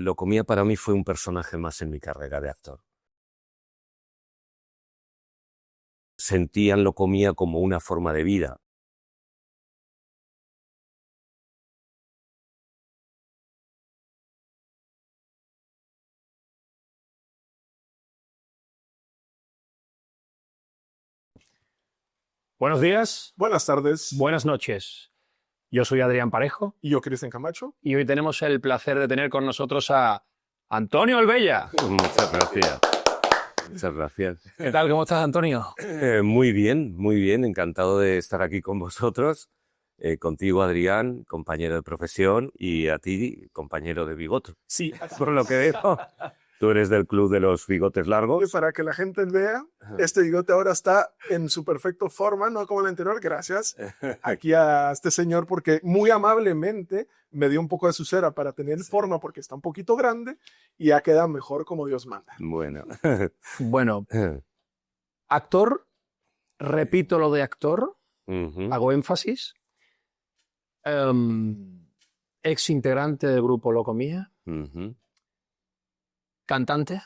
Locomía para mí fue un personaje más en mi carrera de actor. Sentían Locomía como una forma de vida. Buenos días, Buenas tardes. buenas noches. Yo soy Adrián Parejo Y yo, Cristian Camacho. y hoy tenemos el placer de tener con nosotros a Antonio Albella. Muchas gracias. Muchas gracias. ¿Qué tal? ¿Cómo estás, Antonio? Muy bien, encantado de estar aquí con vosotros, contigo Adrián, compañero de profesión, y a ti, compañero de bigote. Sí, Por lo que veo, tú eres del club de los bigotes largos. para que la gente vea, este bigote ahora está en su perfecta forma, no como el anterior. Gracias aquí a este señor porque muy amablemente me dio un poco de su cera para tener forma porque está un poquito grande y ya queda mejor como Dios manda. Bueno. Bueno, actor, repito lo de actor, Ujú. hago énfasis. Ex integrante del grupo Locomía, Ujú. cantante,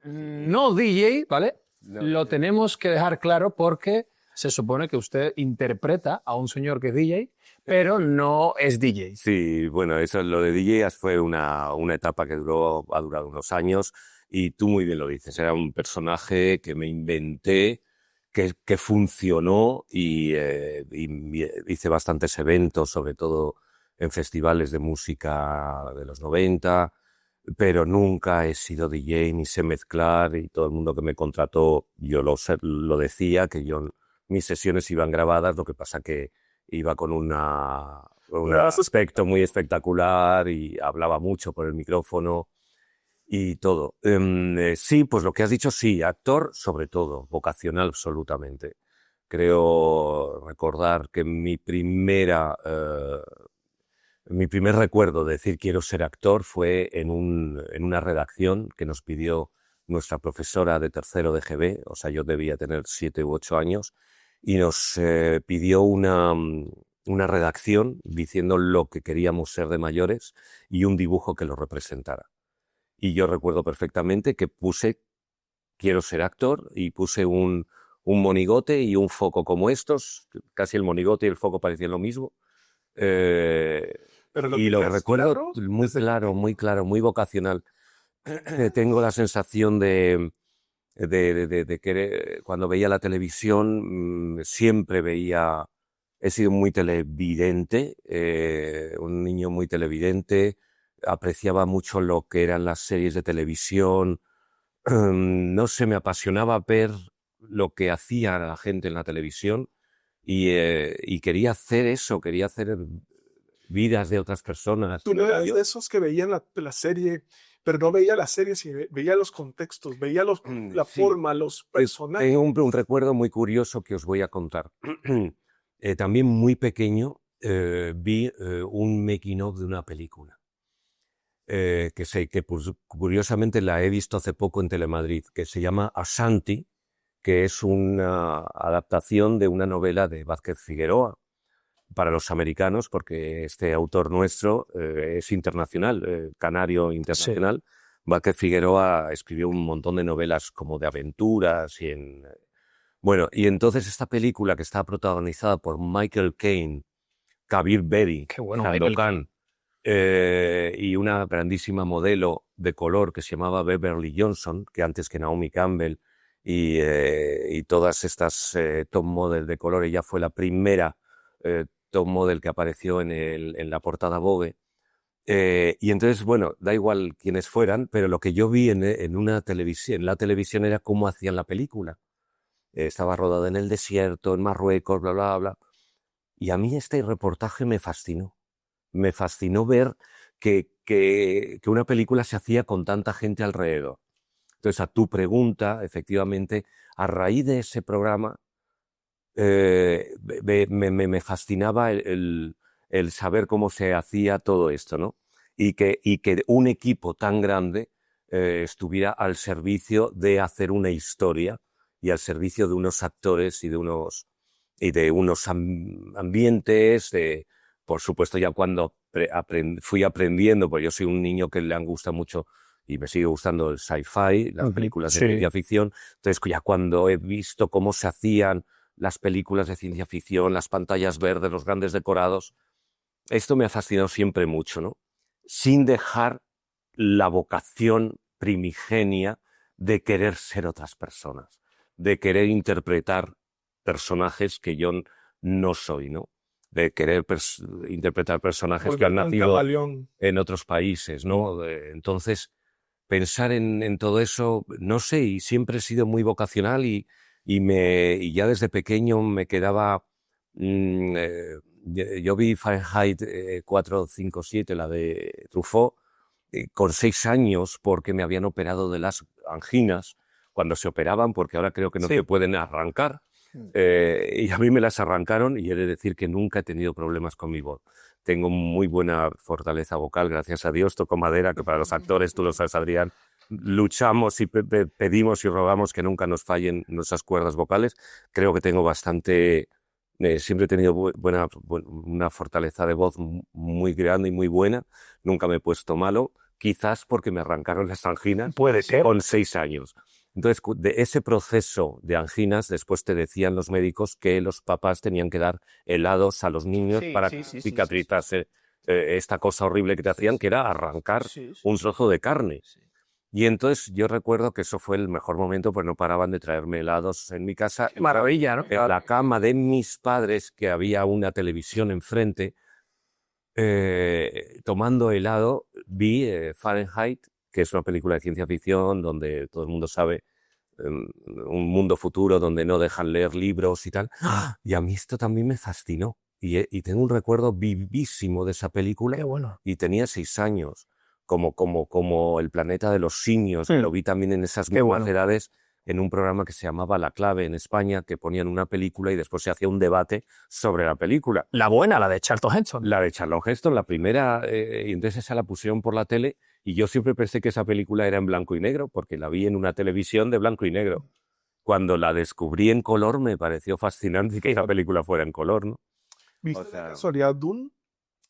no DJ, ¿vale? No. Lo tenemos que dejar claro porque se supone que usted interpreta a un señor que es DJ, pero no es DJ. Sí, bueno, eso, lo de DJ fue una etapa que ha durado unos años, y tú muy bien lo dices, era un personaje que me inventé, que funcionó, y hice bastantes eventos, sobre todo en festivales de música de los 90, pero nunca he sido DJ ni sé mezclar, y todo el mundo que me contrató, yo lo decía, que mis sesiones iban grabadas, lo que pasa que iba con un aspecto muy espectacular y hablaba mucho por el micrófono y todo. Sí, pues lo que has dicho, sí, actor sobre todo, vocacional absolutamente. Creo recordar que mi primer recuerdo de decir quiero ser actor fue en una redacción que nos pidió nuestra profesora de tercero de GB, o sea, yo debía tener 7 u 8 años, y nos pidió una redacción diciendo lo que queríamos ser de mayores y un dibujo que lo representara. Y yo recuerdo perfectamente que puse quiero ser actor y puse un monigote y un foco como estos, casi el monigote y el foco parecían lo mismo. Pero Y lo recuerdo claro, muy claro, muy vocacional. Tengo la sensación de que cuando veía la televisión, siempre he sido muy televidente, un niño muy televidente, apreciaba mucho lo que eran las series de televisión, no sé, me apasionaba ver lo que hacía la gente en la televisión, y quería hacer eso, quería hacer vidas de otras personas. tú no eras de esos que veían la serie, pero no veía la serie, sino veía los contextos, veía la Sí. forma, los personajes. Tengo un recuerdo muy curioso que os voy a contar. También muy pequeño vi un making of de una película, que pues, curiosamente la he visto hace poco en Telemadrid, que se llama Ashanti, que es una adaptación de una novela de Vázquez Figueroa para los americanos, porque este autor nuestro es internacional, canario internacional. Sí. Vázquez Figueroa escribió un montón de novelas como de aventuras bueno, y entonces esta película, que está protagonizada por Michael Caine, Kabir Bedi, Sandokan, y una grandísima modelo de color que se llamaba Beverly Johnson, que antes que Naomi Campbell y todas estas top model de color, ella fue la primera top model que apareció en la portada Vogue. Y entonces, bueno, da igual quiénes fueran, pero lo que yo vi en la televisión era cómo hacían la película. Estaba rodada en el desierto, en Marruecos, bla, bla, bla. Y a mí este reportaje me fascinó. Me fascinó ver que una película se hacía con tanta gente alrededor. Entonces, a tu pregunta, efectivamente, a raíz de ese programa, me fascinaba el saber cómo se hacía todo esto, ¿no? Y que un equipo tan grande estuviera al servicio de hacer una historia y al servicio de unos actores y de unos ambientes, por supuesto, ya cuando fui aprendiendo, porque yo soy un niño que le gusta mucho y me sigue gustando el sci-fi, las películas de ciencia ficción. Entonces, ya cuando he visto cómo se hacían las películas de ciencia ficción, las pantallas verdes, los grandes decorados, esto me ha fascinado siempre mucho, ¿no? Sin dejar la vocación primigenia de querer ser otras personas, de querer interpretar personajes que yo no soy, ¿no? De querer interpretar personajes que han nacido en otros países, ¿no? Entonces, pensar en todo eso, no sé, y siempre he sido muy vocacional y ya desde pequeño me quedaba... yo vi Fahrenheit 457, la de Truffaut, con 6 años porque me habían operado de las anginas cuando se operaban, porque ahora creo que no te pueden arrancar. Y a mí me las arrancaron y he de decir que nunca he tenido problemas con mi voz. Tengo muy buena fortaleza vocal, gracias a Dios, toco madera, que para los actores, tú lo sabes, Adrián, luchamos y pedimos y rogamos que nunca nos fallen nuestras cuerdas vocales. Creo que tengo bastante... siempre he tenido una fortaleza de voz muy grande y muy buena. Nunca me he puesto malo, quizás porque me arrancaron las anginas con 6 años. Entonces, de ese proceso de anginas, después te decían los médicos que los papás tenían que dar helados a los niños para que cicatrizase esta cosa horrible que te hacían, que era arrancar un trozo de carne. Y entonces yo recuerdo que eso fue el mejor momento, pues no paraban de traerme helados en mi casa. Qué maravilla, ¿no? En la cama de mis padres, que había una televisión enfrente, tomando helado, vi Fahrenheit, que es una película de ciencia ficción donde todo el mundo sabe un mundo futuro donde no dejan leer libros y tal. Y a mí esto también me fascinó. Y tengo un recuerdo vivísimo de esa película. Qué bueno. Y tenía 6 años. Como El planeta de los simios, que lo vi también en esas mismas edades, en un programa que se llamaba La Clave en España, que ponían una película y después se hacía un debate sobre la película. La buena, la de Charlton Heston. La de Charlton Heston, la primera, y entonces esa la pusieron por la tele y yo siempre pensé que esa película era en blanco y negro, porque la vi en una televisión de blanco y negro. Cuando la descubrí en color me pareció fascinante que esa película fuera en color, ¿no? ¿Viste de casualidad Dune?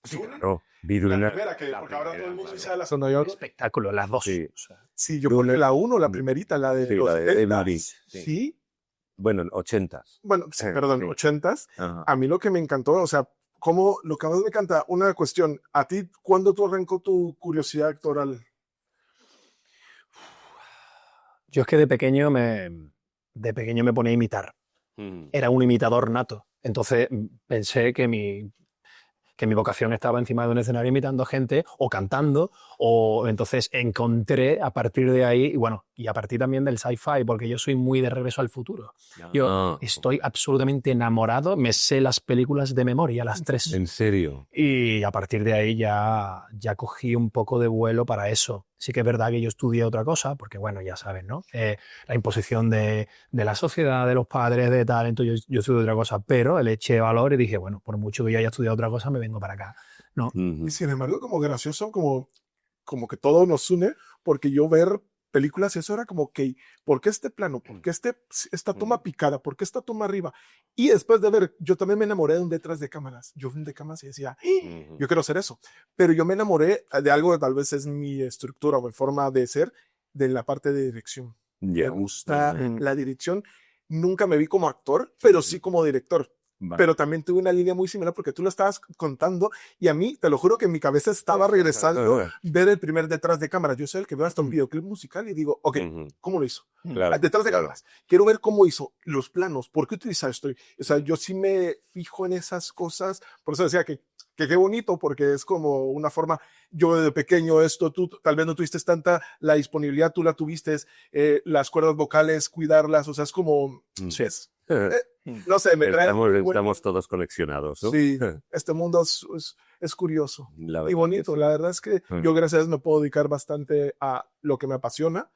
Sí, claro. Vi La Dune. primera, porque ahora todo el mundo dice la zona de Espectáculo, las dos. Sí. Sí, yo puse la 1, la primerita, la de los la de 70s. Marie. Sí. Bueno, 80s. Bueno, sí, perdón, 80s. Ajá. A mí lo que me encantó, o sea, lo que más me encanta, una cuestión, a ti, ¿cuándo tú arrancó tu curiosidad actoral? Yo es que de pequeño me ponía a imitar. Era un imitador nato. Entonces pensé que mi vocación estaba encima de un escenario imitando gente o cantando, o entonces encontré a partir de ahí, y a partir también del sci-fi, porque yo soy muy de Regreso al Futuro. Yo estoy absolutamente enamorado, me sé las películas de memoria, las 3. ¿En serio? Y a partir de ahí ya cogí un poco de vuelo para eso. Sí que es verdad que yo estudié otra cosa, porque bueno, ya sabes, ¿no? La imposición de la sociedad, de los padres, de tal, entonces yo estudié otra cosa, pero le eché valor y dije, bueno, por mucho que yo haya estudiado otra cosa, me vengo para acá, ¿no? Y sin embargo, como gracioso, como que todo nos une, porque yo ver películas, eso era como que, ¿por qué este plano? ¿Por qué esta toma picada? ¿Por qué esta toma arriba? Y después de ver, yo también me enamoré de un detrás de cámaras. Yo vi un de cámaras y decía, yo quiero hacer eso. Pero yo me enamoré de algo que tal vez es mi estructura o mi forma de ser, de la parte de dirección. Me gusta la dirección. Nunca me vi como actor, pero sí como director. Pero también tuve una línea muy similar porque tú lo estabas contando y a mí, te lo juro que en mi cabeza estaba regresando ver el primer detrás de cámaras. Yo soy el que veo hasta un videoclip musical y digo, ok, ¿cómo lo hizo? Detrás de cámaras. Quiero ver cómo hizo los planos, por qué utilizar esto. O sea, yo sí me fijo en esas cosas. Por eso decía que qué bonito, porque es como una forma, yo desde pequeño esto, tú tal vez no tuviste tanta la disponibilidad, tú la tuviste, las cuerdas vocales, cuidarlas, o sea, es como, no sé, me trae... Estamos todos conexionados, ¿no? Sí, este mundo es curioso y bonito. La verdad es que yo, gracias a Dios, me puedo dedicar bastante a lo que me apasiona,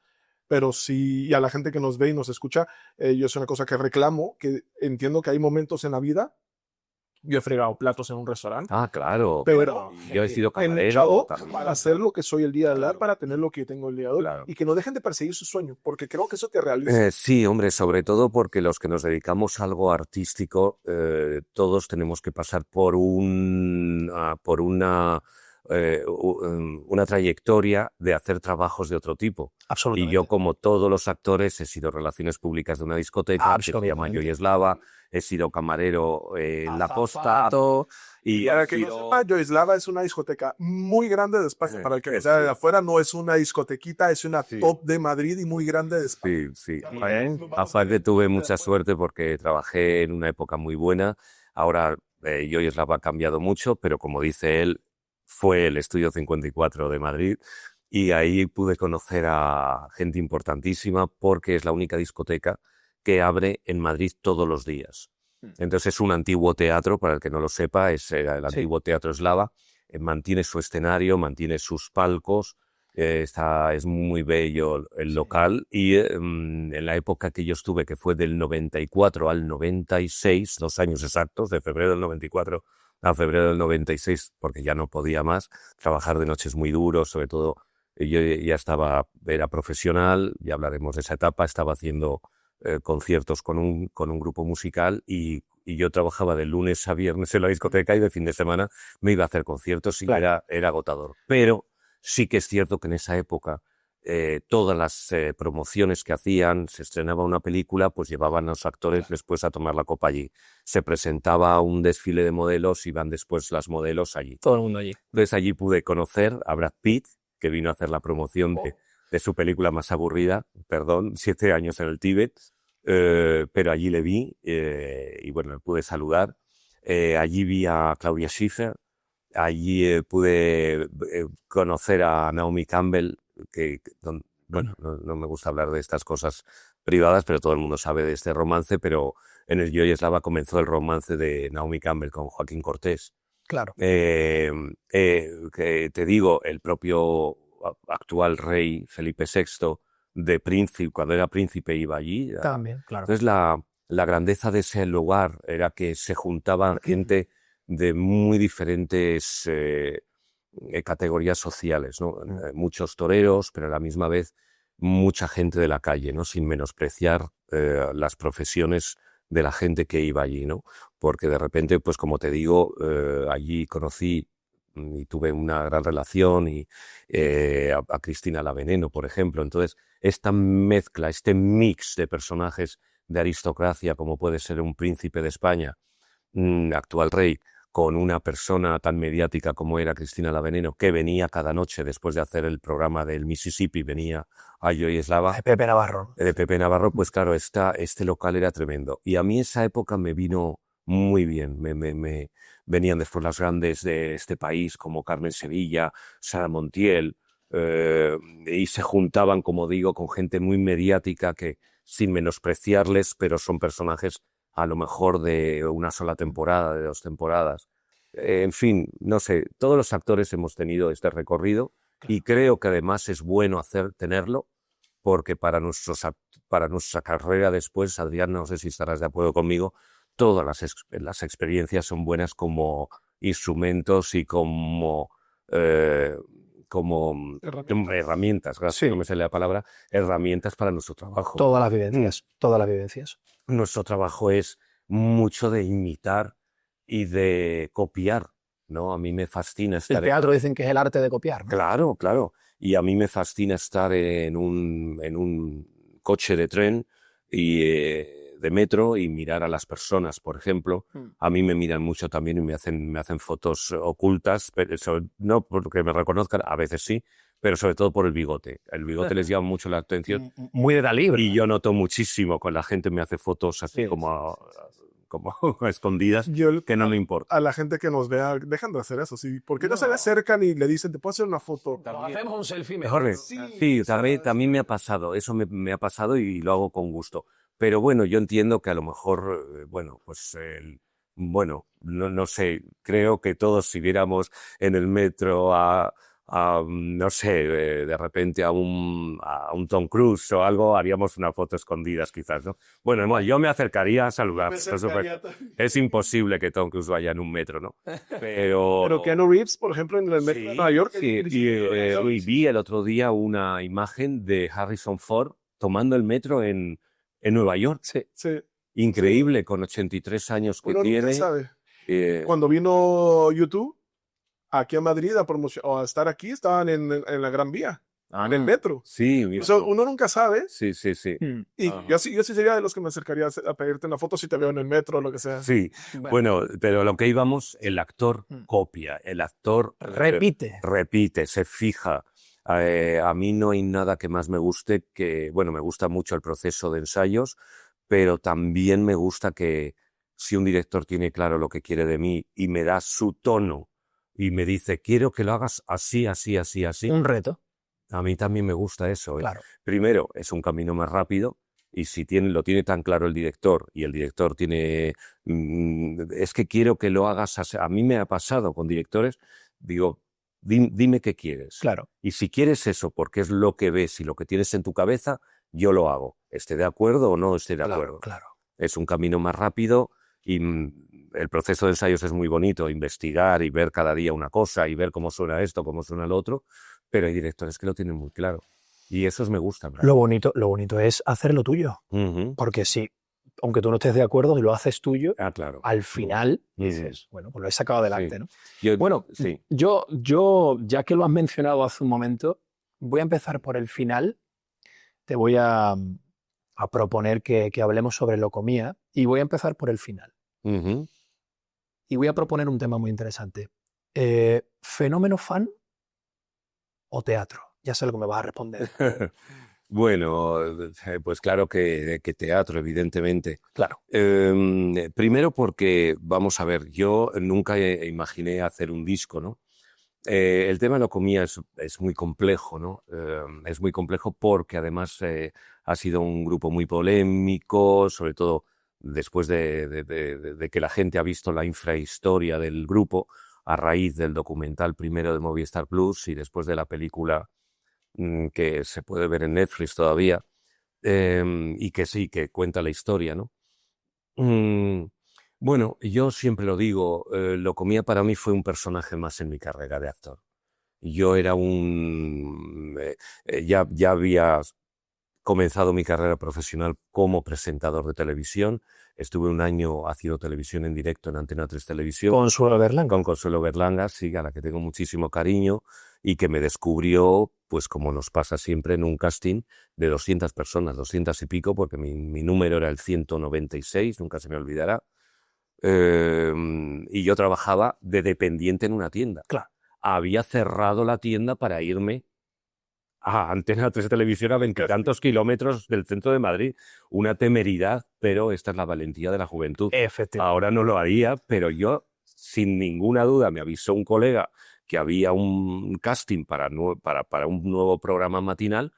pero sí, y a la gente que nos ve y nos escucha, yo es una cosa que reclamo, que entiendo que hay momentos en la vida. Yo he fregado platos en un restaurante. Ah, claro. Pero yo he sido camarero para hacer lo que soy el día de hoy, para tener lo que tengo el día de hoy. Y que no dejen de perseguir su sueño, porque creo que eso te realiza. Sí, hombre, sobre todo porque los que nos dedicamos a algo artístico, todos tenemos que pasar por una una trayectoria de hacer trabajos de otro tipo. Absolutamente. Y yo, como todos los actores, he sido relaciones públicas de una discoteca, que se llama Yoyeslava, he sido camarero en La Posta. Y para que no sepa, Yoyeslava es una discoteca muy grande de España. Para el que sea de afuera, no es una discotequita, es una top de Madrid y muy grande de España. Sí. Aparte tuve mucha suerte porque trabajé en una época muy buena. Ahora Yoyeslava ha cambiado mucho, pero como dice él, fue el Estudio 54 de Madrid. Y ahí pude conocer a gente importantísima porque es la única discoteca que abre en Madrid todos los días. Entonces es un antiguo teatro, para el que no lo sepa, es el antiguo Teatro Eslava. Mantiene su escenario, mantiene sus palcos, es muy bello el local. Y en la época que yo estuve, que fue del 94 al 96, 2 años exactos, de febrero del 94 a febrero del 96, porque ya no podía más, trabajar de noches muy duro, sobre todo yo ya era profesional, ya hablaremos de esa etapa, estaba haciendo conciertos con un grupo musical y yo trabajaba de lunes a viernes en la discoteca y de fin de semana me iba a hacer conciertos y era agotador. Pero sí que es cierto que en esa época todas las promociones que hacían, se estrenaba una película, pues llevaban a los actores después a tomar la copa allí. Se presentaba un desfile de modelos, iban después las modelos allí. Todo el mundo allí. Entonces allí pude conocer a Brad Pitt, que vino a hacer la promoción de su película más aburrida, 7 años en el Tíbet, pero allí le vi y bueno, le pude saludar. Allí vi a Claudia Schiffer, allí pude conocer a Naomi Campbell, bueno, no me gusta hablar de estas cosas privadas, pero todo el mundo sabe de este romance, pero en el Yoyeslava comenzó el romance de Naomi Campbell con Joaquín Cortés. Claro. Que te digo, el propio actual rey Felipe VI, de príncipe, cuando era príncipe iba allí. También, claro. Entonces la grandeza de ese lugar era que se juntaban gente de muy diferentes categorías sociales, ¿no? Muchos toreros, pero a la misma vez mucha gente de la calle, ¿no? Sin menospreciar las profesiones de la gente que iba allí, ¿no? Porque de repente, pues como te digo, allí conocí y tuve una gran relación y a Cristina La Veneno, por ejemplo. Entonces, esta mezcla, este mix de personajes de aristocracia, como puede ser un príncipe de España, actual rey, con una persona tan mediática como era Cristina La Veneno, que venía cada noche después de hacer el programa del Mississippi, venía a Yoyeslava. De Pepe Navarro. De Pepe Navarro, pues claro, este local era tremendo. Y a mí esa época me vino muy bien. Venían después las grandes de este país, como Carmen Sevilla, Sara Montiel, y se juntaban, como digo, con gente muy mediática que, sin menospreciarles, pero son personajes a lo mejor de una sola temporada, de 2 temporadas. En fin, no sé, todos los actores hemos tenido este recorrido y creo que además es bueno tenerlo, porque para nuestra carrera después, Adrián, no sé si estarás de acuerdo conmigo, todas las experiencias son buenas como instrumentos y como herramientas, gracias, Sí. no me sale la palabra, herramientas para nuestro trabajo. Todas las vivencias. Nuestro trabajo es mucho de imitar y de copiar, ¿no? A mí me fascina estar... El teatro dicen que es el arte de copiar, ¿no? Claro. Y a mí me fascina estar en un coche de tren y de metro y mirar a las personas, por ejemplo. A mí me miran mucho también y me hacen fotos ocultas, pero no porque me reconozcan, a veces sí, pero sobre todo por el bigote. El bigote les llama mucho la atención. Muy de Dalí, ¿verdad? Y yo noto muchísimo cuando la gente me hace fotos así como escondidas, que no me importa. A la gente que nos vea, dejan de hacer eso, ¿sí? Porque no se le acercan y le dicen, ¿te puedo hacer una foto? Nos hacemos un selfie mejor. Sí, también me ha pasado, eso me ha pasado y lo hago con gusto. Pero bueno, yo entiendo que a lo mejor, no sé, creo que todos si viéramos en el metro no sé, de repente a un Tom Cruise o algo, haríamos unas fotos escondidas quizás, ¿no? Bueno, yo me acercaría a saludar. Es imposible que Tom Cruise vaya en un metro, ¿no? Pero Keanu Reeves, por ejemplo, en el metro de Nueva York. Y vi el otro día una imagen de Harrison Ford tomando el metro en Nueva York. Sí. Increíble, con 83 años que Uno tiene. nunca sabe. Cuando vino YouTube, aquí a Madrid o a estar aquí, estaban en la Gran Vía, en el metro. Sí, O sea, uno nunca sabe. sí. Y yo sí sería de los que me acercaría a pedirte una foto si te veo en el metro o lo que sea. Sí, bueno, pero lo que íbamos, el actor copia, el actor repite, se fija. A mí no hay nada que más me guste que, bueno, me gusta mucho el proceso de ensayos, pero también me gusta que si un director tiene claro lo que quiere de mí y me da su tono y me dice, quiero que lo hagas así. Un reto. A mí también me gusta eso. Claro. Primero, es un camino más rápido. Y si lo tiene tan claro el director y el director tiene... es que quiero que lo hagas así. A mí me ha pasado con directores, digo, dime qué quieres. Claro. Y si quieres eso, porque es lo que ves y lo que tienes en tu cabeza, yo lo hago. ¿Esté de acuerdo o no esté de acuerdo? Claro. Es un camino más rápido y el proceso de ensayos es muy bonito, investigar y ver cada día una cosa y ver cómo suena esto, cómo suena lo otro, pero hay directores que lo tienen muy claro. Y esos me gustan. ¿Verdad? Lo bonito es hacer lo tuyo. Porque sí, aunque tú no estés de acuerdo y lo haces tuyo, claro. al final dices, bueno, pues lo he sacado adelante, ¿no? Bueno, sí. yo, ya que lo has mencionado hace un momento, voy a empezar por el final. Te voy a proponer que hablemos sobre Locomía y voy a empezar por el final. Y voy a proponer un tema muy interesante. ¿Fenómeno fan o teatro? Ya sé lo que me vas a responder. Bueno, pues claro que teatro, evidentemente. Claro. Primero porque, vamos a ver, yo nunca imaginé hacer un disco, ¿no? El tema de Locomía es muy complejo, ¿no? Es muy complejo porque además ha sido un grupo muy polémico, sobre todo después de que la gente ha visto la infrahistoria del grupo a raíz del documental primero de Movistar Plus y después de la película que se puede ver en Netflix todavía, y que sí, que cuenta la historia, ¿no? Bueno, yo siempre lo digo, Locomía para mí fue un personaje más en mi carrera de actor. Yo era ya había comenzado mi carrera profesional como presentador de televisión. Estuve un año haciendo televisión en directo en Antena 3 Televisión. Consuelo Berlanga. Con Consuelo Berlanga, sí, a la que tengo muchísimo cariño y que me descubrió, pues como nos pasa siempre en un casting, de 200 personas, 200 y pico, porque mi número era el 196, nunca se me olvidará. Y yo trabajaba de dependiente en una tienda. Claro. Había cerrado la tienda para irme a Antena 3 Televisión a 20 y tantos kilómetros del centro de Madrid. Una temeridad, pero esta es la valentía de la juventud. Efectivamente. Ahora no lo haría, pero yo, sin ninguna duda, me avisó un colega que había un casting para un nuevo programa matinal.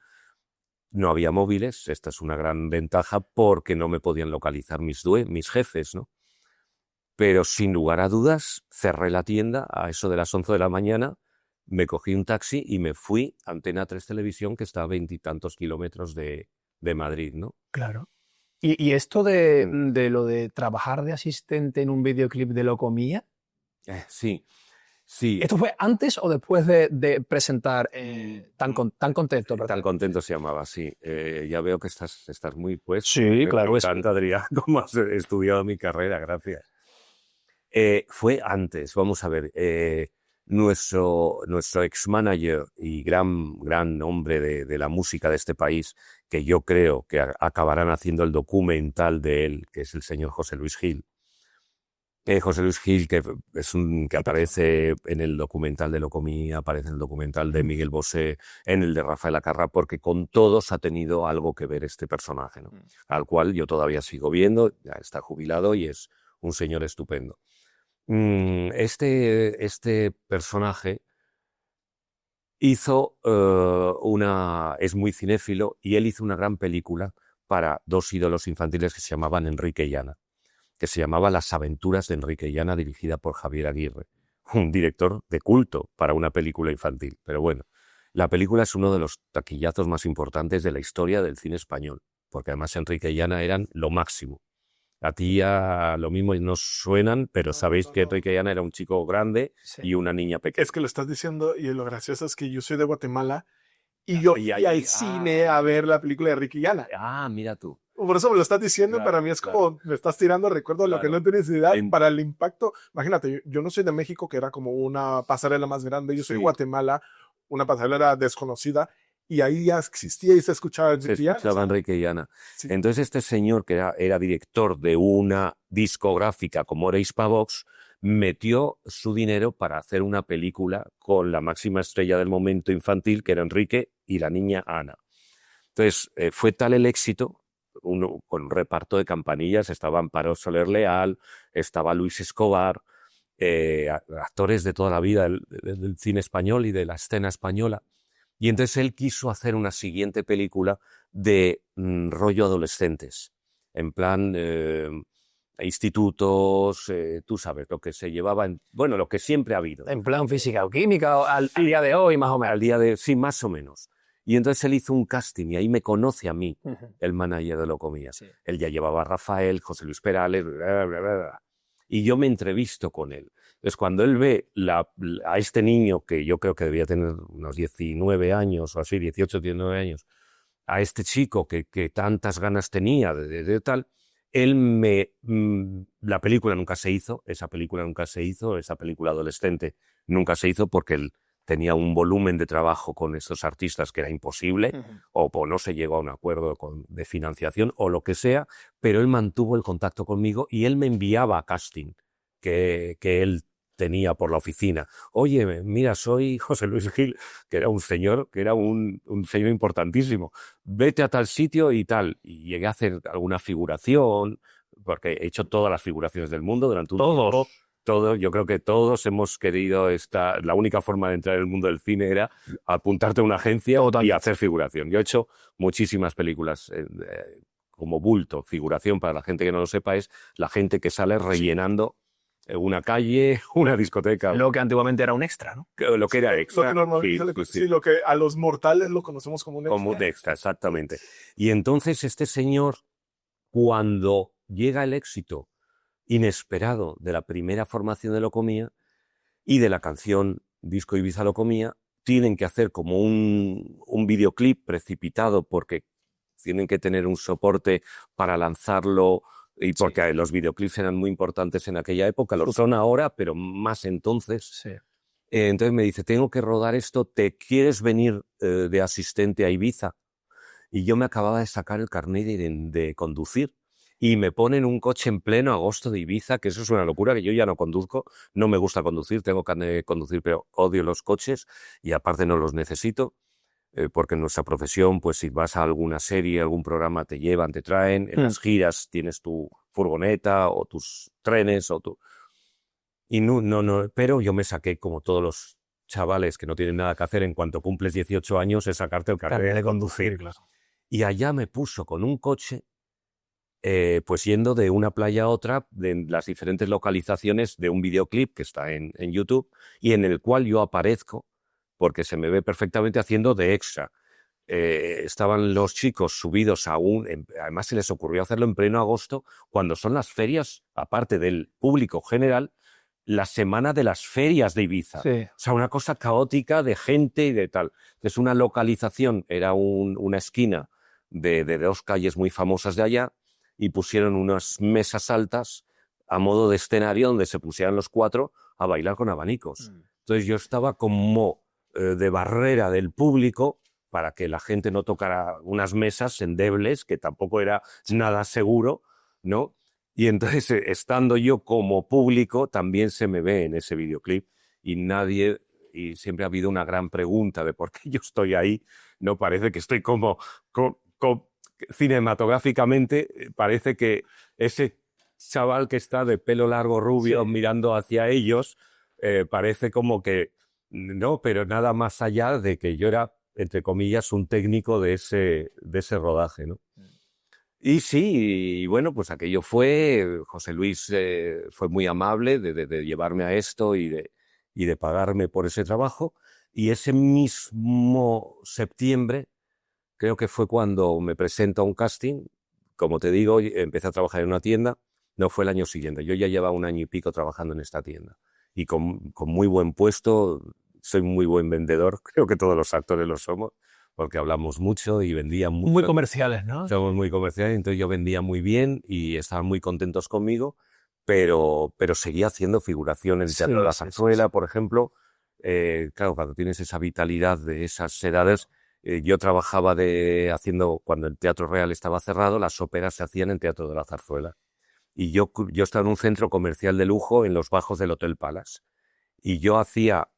No había móviles, esta es una gran ventaja porque no me podían localizar mis jefes, ¿no? Pero sin lugar a dudas, cerré la tienda a eso de las 11 de la mañana, me cogí un taxi y me fui a Antena 3 Televisión, que está a 20 y tantos kilómetros de Madrid, ¿no? Claro. ¿Y esto de lo de trabajar de asistente en un videoclip de Locomía? Sí. ¿Esto fue antes o después de presentar Tan Contento? ¿Verdad? Tan Contento se llamaba, sí. Ya veo que estás muy puesto. Sí, claro. Me encanta, Adrián, cómo has estudiado mi carrera, gracias. Fue antes, vamos a ver. Nuestro ex-manager y gran hombre de la música de este país, que yo creo que acabarán haciendo el documental de él, que es el señor José Luis Gil. José Luis Gil, que aparece en el documental de Locomía, aparece en el documental de Miguel Bosé, en el de Rafael Acarrá, porque con todos ha tenido algo que ver este personaje, ¿no? Al cual yo todavía sigo viendo, ya está jubilado y es un señor estupendo. Este personaje hizo es muy cinéfilo y él hizo una gran película para dos ídolos infantiles que se llamaban Enrique y Ana, que se llamaba Las aventuras de Enrique y Ana, dirigida por Javier Aguirre, un director de culto para una película infantil. Pero bueno, la película es uno de los taquillazos más importantes de la historia del cine español, porque además Enrique y Ana eran lo máximo. A ti ya lo mismo no suenan, pero sabéis que Enrique y Ana era un chico grande y una niña pequeña. Es que lo estás diciendo y lo gracioso es que yo soy de Guatemala y yo y al cine a ver la película de Enrique y Ana. Ah, mira tú. Por eso me lo estás diciendo, Claro, para mí es claro. como, me estás tirando recuerdos de lo que Claro. no tienes idea, En- para el impacto. Imagínate, yo no soy de México, que era como una pasarela más grande, yo soy de Sí. Guatemala, una pasarela desconocida, y ahí ya existía y se escuchaba. Se escuchaba Enrique y Ana. Sí. Entonces este señor, que era director de una discográfica como era Hispavox, metió su dinero para hacer una película con la máxima estrella del momento infantil, que era Enrique, y la niña Ana. Entonces fue tal el éxito, con un reparto de campanillas, estaba Amparo Soler Leal, estaba Luis Escobar, actores de toda la vida del cine español y de la escena española. Y entonces él quiso hacer una siguiente película de rollo adolescentes, en plan institutos, tú sabes, lo que se llevaba, bueno, lo que siempre ha habido. En plan física o química, al día de hoy, más o menos. Al día de, sí, más o menos. Y entonces él hizo un casting y ahí me conoce a mí, el manager de Locomía. Sí. Él ya llevaba a Rafael, José Luis Perales, bla, bla, bla, bla. Y yo me entrevisto con él. Entonces, cuando él ve a este niño, que yo creo que debía tener unos 19 años o así, 18, 19 años, a este chico que tantas ganas tenía de tal, él la película nunca se hizo, esa película adolescente nunca se hizo porque él tenía un volumen de trabajo con esos artistas que era imposible, o no se llegó a un acuerdo de financiación o lo que sea, pero él mantuvo el contacto conmigo y él me enviaba a casting que él tenía por la oficina. Oye, mira, soy José Luis Gil, que era un señor importantísimo. Vete a tal sitio y tal. Y llegué a hacer alguna figuración, porque he hecho todas las figuraciones del mundo durante un tiempo. Todo, yo creo que todos hemos querido la única forma de entrar en el mundo del cine era apuntarte a una agencia y hacer figuración. Yo he hecho muchísimas películas como bulto. Figuración, para la gente que no lo sepa, es la gente que sale rellenando una calle, una discoteca. Lo que antiguamente era un extra, ¿no? Lo que era extra. Lo que a los mortales lo conocemos como un extra. Como un extra, exactamente. Y entonces este señor, cuando llega el éxito inesperado de la primera formación de Locomía y de la canción Disco Ibiza Locomía, tienen que hacer como un videoclip precipitado porque tienen que tener un soporte para lanzarlo y porque los videoclips eran muy importantes en aquella época, lo son ahora, pero más entonces. Sí. Entonces me dice, tengo que rodar esto, ¿te quieres venir de asistente a Ibiza? Y yo me acababa de sacar el carnet de conducir y me ponen un coche en pleno agosto de Ibiza, que eso es una locura, que yo ya no conduzco, no me gusta conducir, tengo carnet de conducir, pero odio los coches y aparte no los necesito, porque en nuestra profesión, pues si vas a alguna serie, algún programa, te llevan, te traen, en las giras tienes tu furgoneta o tus trenes o tu... Y no, pero yo me saqué como todos los chavales que no tienen nada que hacer en cuanto cumples 18 años, es sacarte el carnet de conducir. Claro. Y allá me puso con un coche, pues yendo de una playa a otra, de las diferentes localizaciones de un videoclip que está en YouTube y en el cual yo aparezco, porque se me ve perfectamente haciendo de extra. Estaban los chicos subidos además se les ocurrió hacerlo en pleno agosto, cuando son las ferias, aparte del público general, la semana de las ferias de Ibiza. Sí. O sea, una cosa caótica de gente y de tal. Entonces, una localización era una esquina de dos calles muy famosas de allá y pusieron unas mesas altas a modo de escenario donde se pusieran los cuatro a bailar con abanicos. Entonces, yo estaba como de barrera del público para que la gente no tocara unas mesas endebles, que tampoco era nada seguro, ¿no? Y entonces, estando yo como público, también se me ve en ese videoclip y siempre ha habido una gran pregunta de por qué yo estoy ahí. No parece que estoy como cinematográficamente, parece que ese chaval que está de pelo largo rubio mirando hacia ellos, parece como que no, pero nada más allá de que yo era, entre comillas, un técnico de ese rodaje, ¿no? Y sí, y bueno, pues aquello José Luis fue muy amable de llevarme a esto y de pagarme por ese trabajo. Y ese mismo septiembre, creo que fue cuando me presento a un casting. Como te digo, empecé a trabajar en una tienda. No fue el año siguiente. Yo ya llevaba 1 año y pico trabajando en esta tienda. Y con muy buen puesto, soy muy buen vendedor. Creo que todos los actores lo somos. porque hablamos mucho y vendía mucho. Muy comerciales, ¿no? Somos muy comerciales, entonces yo vendía muy bien y estaban muy contentos conmigo, pero seguía haciendo figuración en el Teatro de la Zarzuela, por ejemplo. Claro, cuando tienes esa vitalidad de esas edades, yo trabajaba cuando el Teatro Real estaba cerrado, las óperas se hacían en Teatro de la Zarzuela. Y yo estaba en un centro comercial de lujo en los bajos del Hotel Palace. Y yo hacía,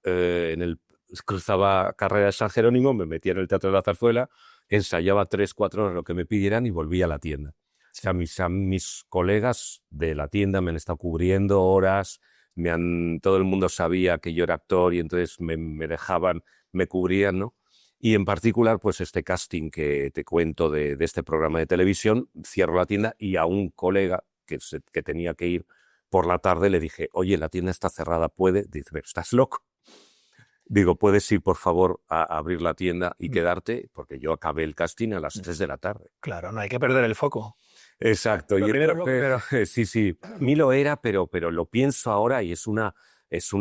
cruzaba carrera de San Jerónimo, me metía en el Teatro de la Zarzuela, ensayaba 3-4 horas lo que me pidieran y volvía a la tienda. O sea, mis colegas de la tienda me han estado cubriendo horas, todo el mundo sabía que yo era actor y entonces me dejaban, me cubrían, ¿no? Y en particular, pues este casting que te cuento de este programa de televisión, cierro la tienda y a un colega que tenía que ir por la tarde le dije, oye, la tienda está cerrada, ¿puede? Dice, pero ¿estás loco? Digo, ¿puedes ir, por favor, a abrir la tienda y quedarte? Porque yo acabé el casting a las 3 de la tarde. Claro, no hay que perder el foco. Exacto. Sí, a mí lo era, pero lo pienso ahora y es una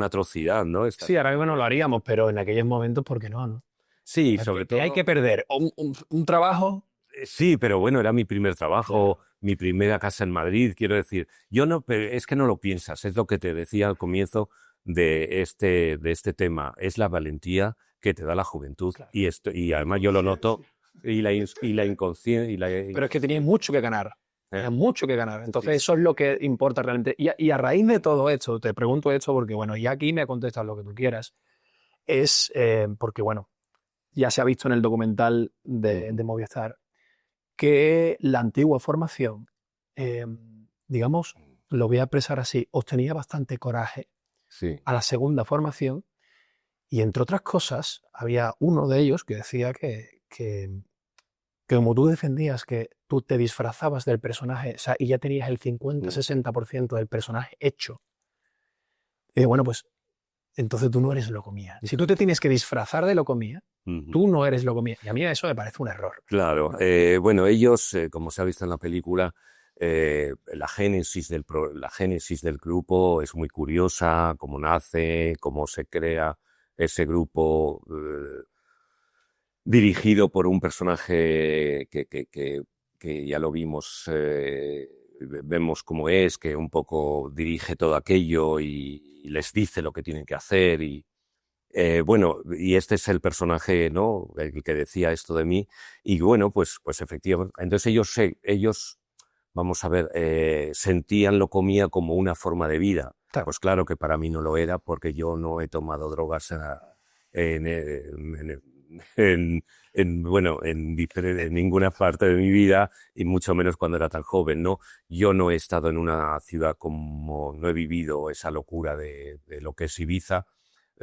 atrocidad, ¿no? Sí, ahora mismo no lo haríamos, pero en aquellos momentos, ¿por qué no? ¿No? Sí, sobre todo. Hay que perder un trabajo. Sí, pero bueno, era mi primer trabajo, claro. Mi primera casa en Madrid, quiero decir. Pero es que no lo piensas, es lo que te decía al comienzo de este tema. Es la valentía que te da la juventud. Claro. Y además yo lo noto, y la inconsciencia. Pero es que tenías mucho que ganar. Tenías mucho que ganar. Entonces, eso es lo que importa realmente. Y a raíz de todo esto, te pregunto esto porque, bueno, y aquí me contestas lo que tú quieras. Es porque, bueno, ya se ha visto en el documental de Movistar que la antigua formación, digamos, lo voy a expresar así, os tenía bastante coraje a la segunda formación y, entre otras cosas, había uno de ellos que decía que como tú defendías que tú te disfrazabas del personaje, o sea, y ya tenías el 50-60% del personaje hecho, bueno, pues entonces tú no eres Locomía. Si tú te tienes que disfrazar de Locomía, tú no eres Locomía. Y a mí eso me parece un error. Claro. Bueno, ellos, como se ha visto en la película, la génesis del grupo es muy curiosa, cómo nace, cómo se crea ese grupo dirigido por un personaje que ya lo vimos, vemos cómo es, que un poco dirige todo aquello y les dice lo que tienen que hacer y bueno, y este es el personaje, ¿no? El que decía esto de mí y bueno, pues efectivamente, entonces ellos vamos a ver, sentían Locomía como una forma de vida. Claro. Pues claro que para mí no lo era porque yo no he tomado drogas en ninguna parte de mi vida y mucho menos cuando era tan joven, ¿no? Yo no he estado en una ciudad no he vivido esa locura de lo que es Ibiza.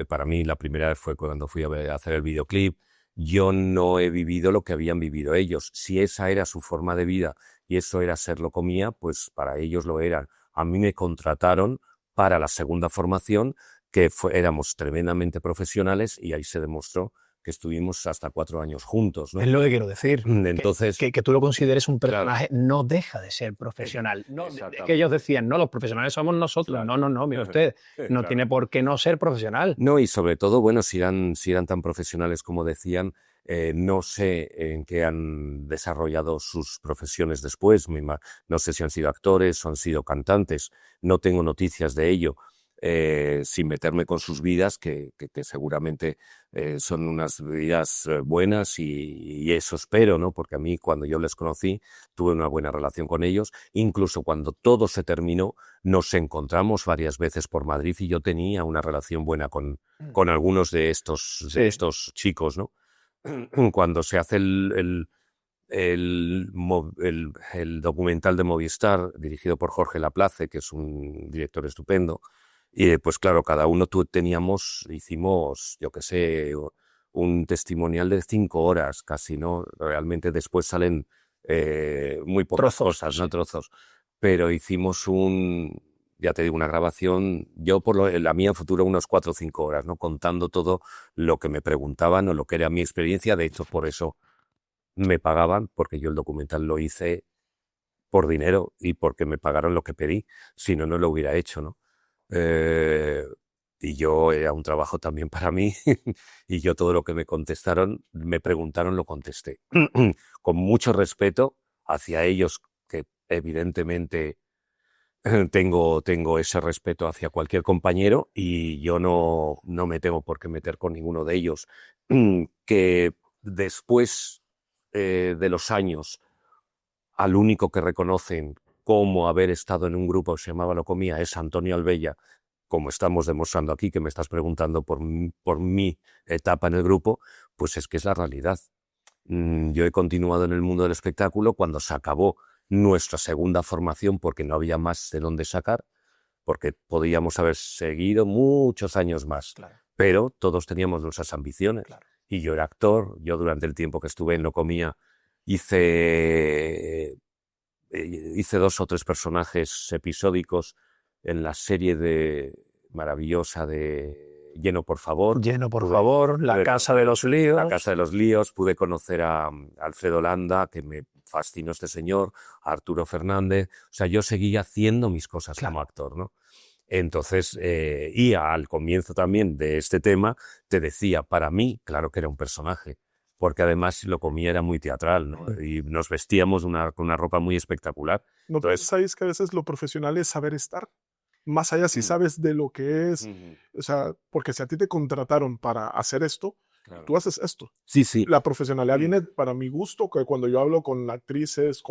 Para mí la primera vez fue cuando fui a hacer el videoclip. Yo no he vivido lo que habían vivido ellos. Si esa era su forma de vida y eso era ser Locomía, pues para ellos lo eran. A mí me contrataron para la segunda formación, que éramos tremendamente profesionales y ahí se demostró que estuvimos hasta 4 años juntos, ¿no? Es lo que quiero decir. Entonces, que tú lo consideres un personaje, claro, no deja de ser profesional. No, que ellos decían, no, los profesionales somos nosotros. Claro. No, mire usted, no claro. Tiene por qué no ser profesional. No, y sobre todo, bueno, si eran tan profesionales como decían, no sé en qué han desarrollado sus profesiones después. No sé si han sido actores o han sido cantantes. No tengo noticias de ello. Sin meterme con sus vidas, que seguramente son unas vidas buenas y eso espero, ¿no? Porque a mí cuando yo les conocí tuve una buena relación con ellos, incluso cuando todo se terminó nos encontramos varias veces por Madrid y yo tenía una relación buena con algunos de estos chicos, ¿no? Cuando se hace el documental de Movistar dirigido por Jorge Laplace, que es un director estupendo. Y pues claro, cada uno hicimos, yo qué sé, un testimonial de 5 horas casi, ¿no? Realmente después salen muy pocas cosas, ¿no? Trozos. Pero hicimos ya te digo, una grabación, yo la mía futura unos 4 o 5 horas, ¿no? Contando todo lo que me preguntaban o lo que era mi experiencia. De hecho, por eso me pagaban, porque yo el documental lo hice por dinero y porque me pagaron lo que pedí. Si no, no lo hubiera hecho, ¿no? Y yo era un trabajo también para mí y yo todo lo que me preguntaron, lo contesté. Con mucho respeto hacia ellos, que evidentemente tengo ese respeto hacia cualquier compañero y yo no me tengo por qué meter con ninguno de ellos. Que después de los años, al único que reconocen como haber estado en un grupo que se llamaba Locomía es Antonio Albella, como estamos demostrando aquí, que me estás preguntando por mi etapa en el grupo, pues es que es la realidad. Yo he continuado en el mundo del espectáculo cuando se acabó nuestra segunda formación porque no había más de dónde sacar, porque podíamos haber seguido muchos años más, Claro. pero todos teníamos nuestras ambiciones. Claro. Y yo era actor, yo durante el tiempo que estuve en Locomía hice 2 o 3 personajes episódicos en la serie maravillosa de Lleno por favor. Lleno por favor, La Casa de los Líos. La Casa de los Líos. Pude conocer a Alfredo Landa, que me fascinó este señor, a Arturo Fernández. O sea, yo seguía haciendo mis cosas como actor, ¿no? Entonces, y al comienzo también de este tema, te decía, para mí, claro que era un personaje, porque además Locomía era muy teatral, ¿no? Y nos vestíamos con una ropa muy espectacular. ¿No pensáis que a veces lo profesional es saber estar? Más allá si sabes de lo que es, o sea, porque si a ti te contrataron para hacer esto, claro, tú haces esto. Sí, sí. La profesionalidad viene, para mi gusto, que cuando yo hablo con actrices,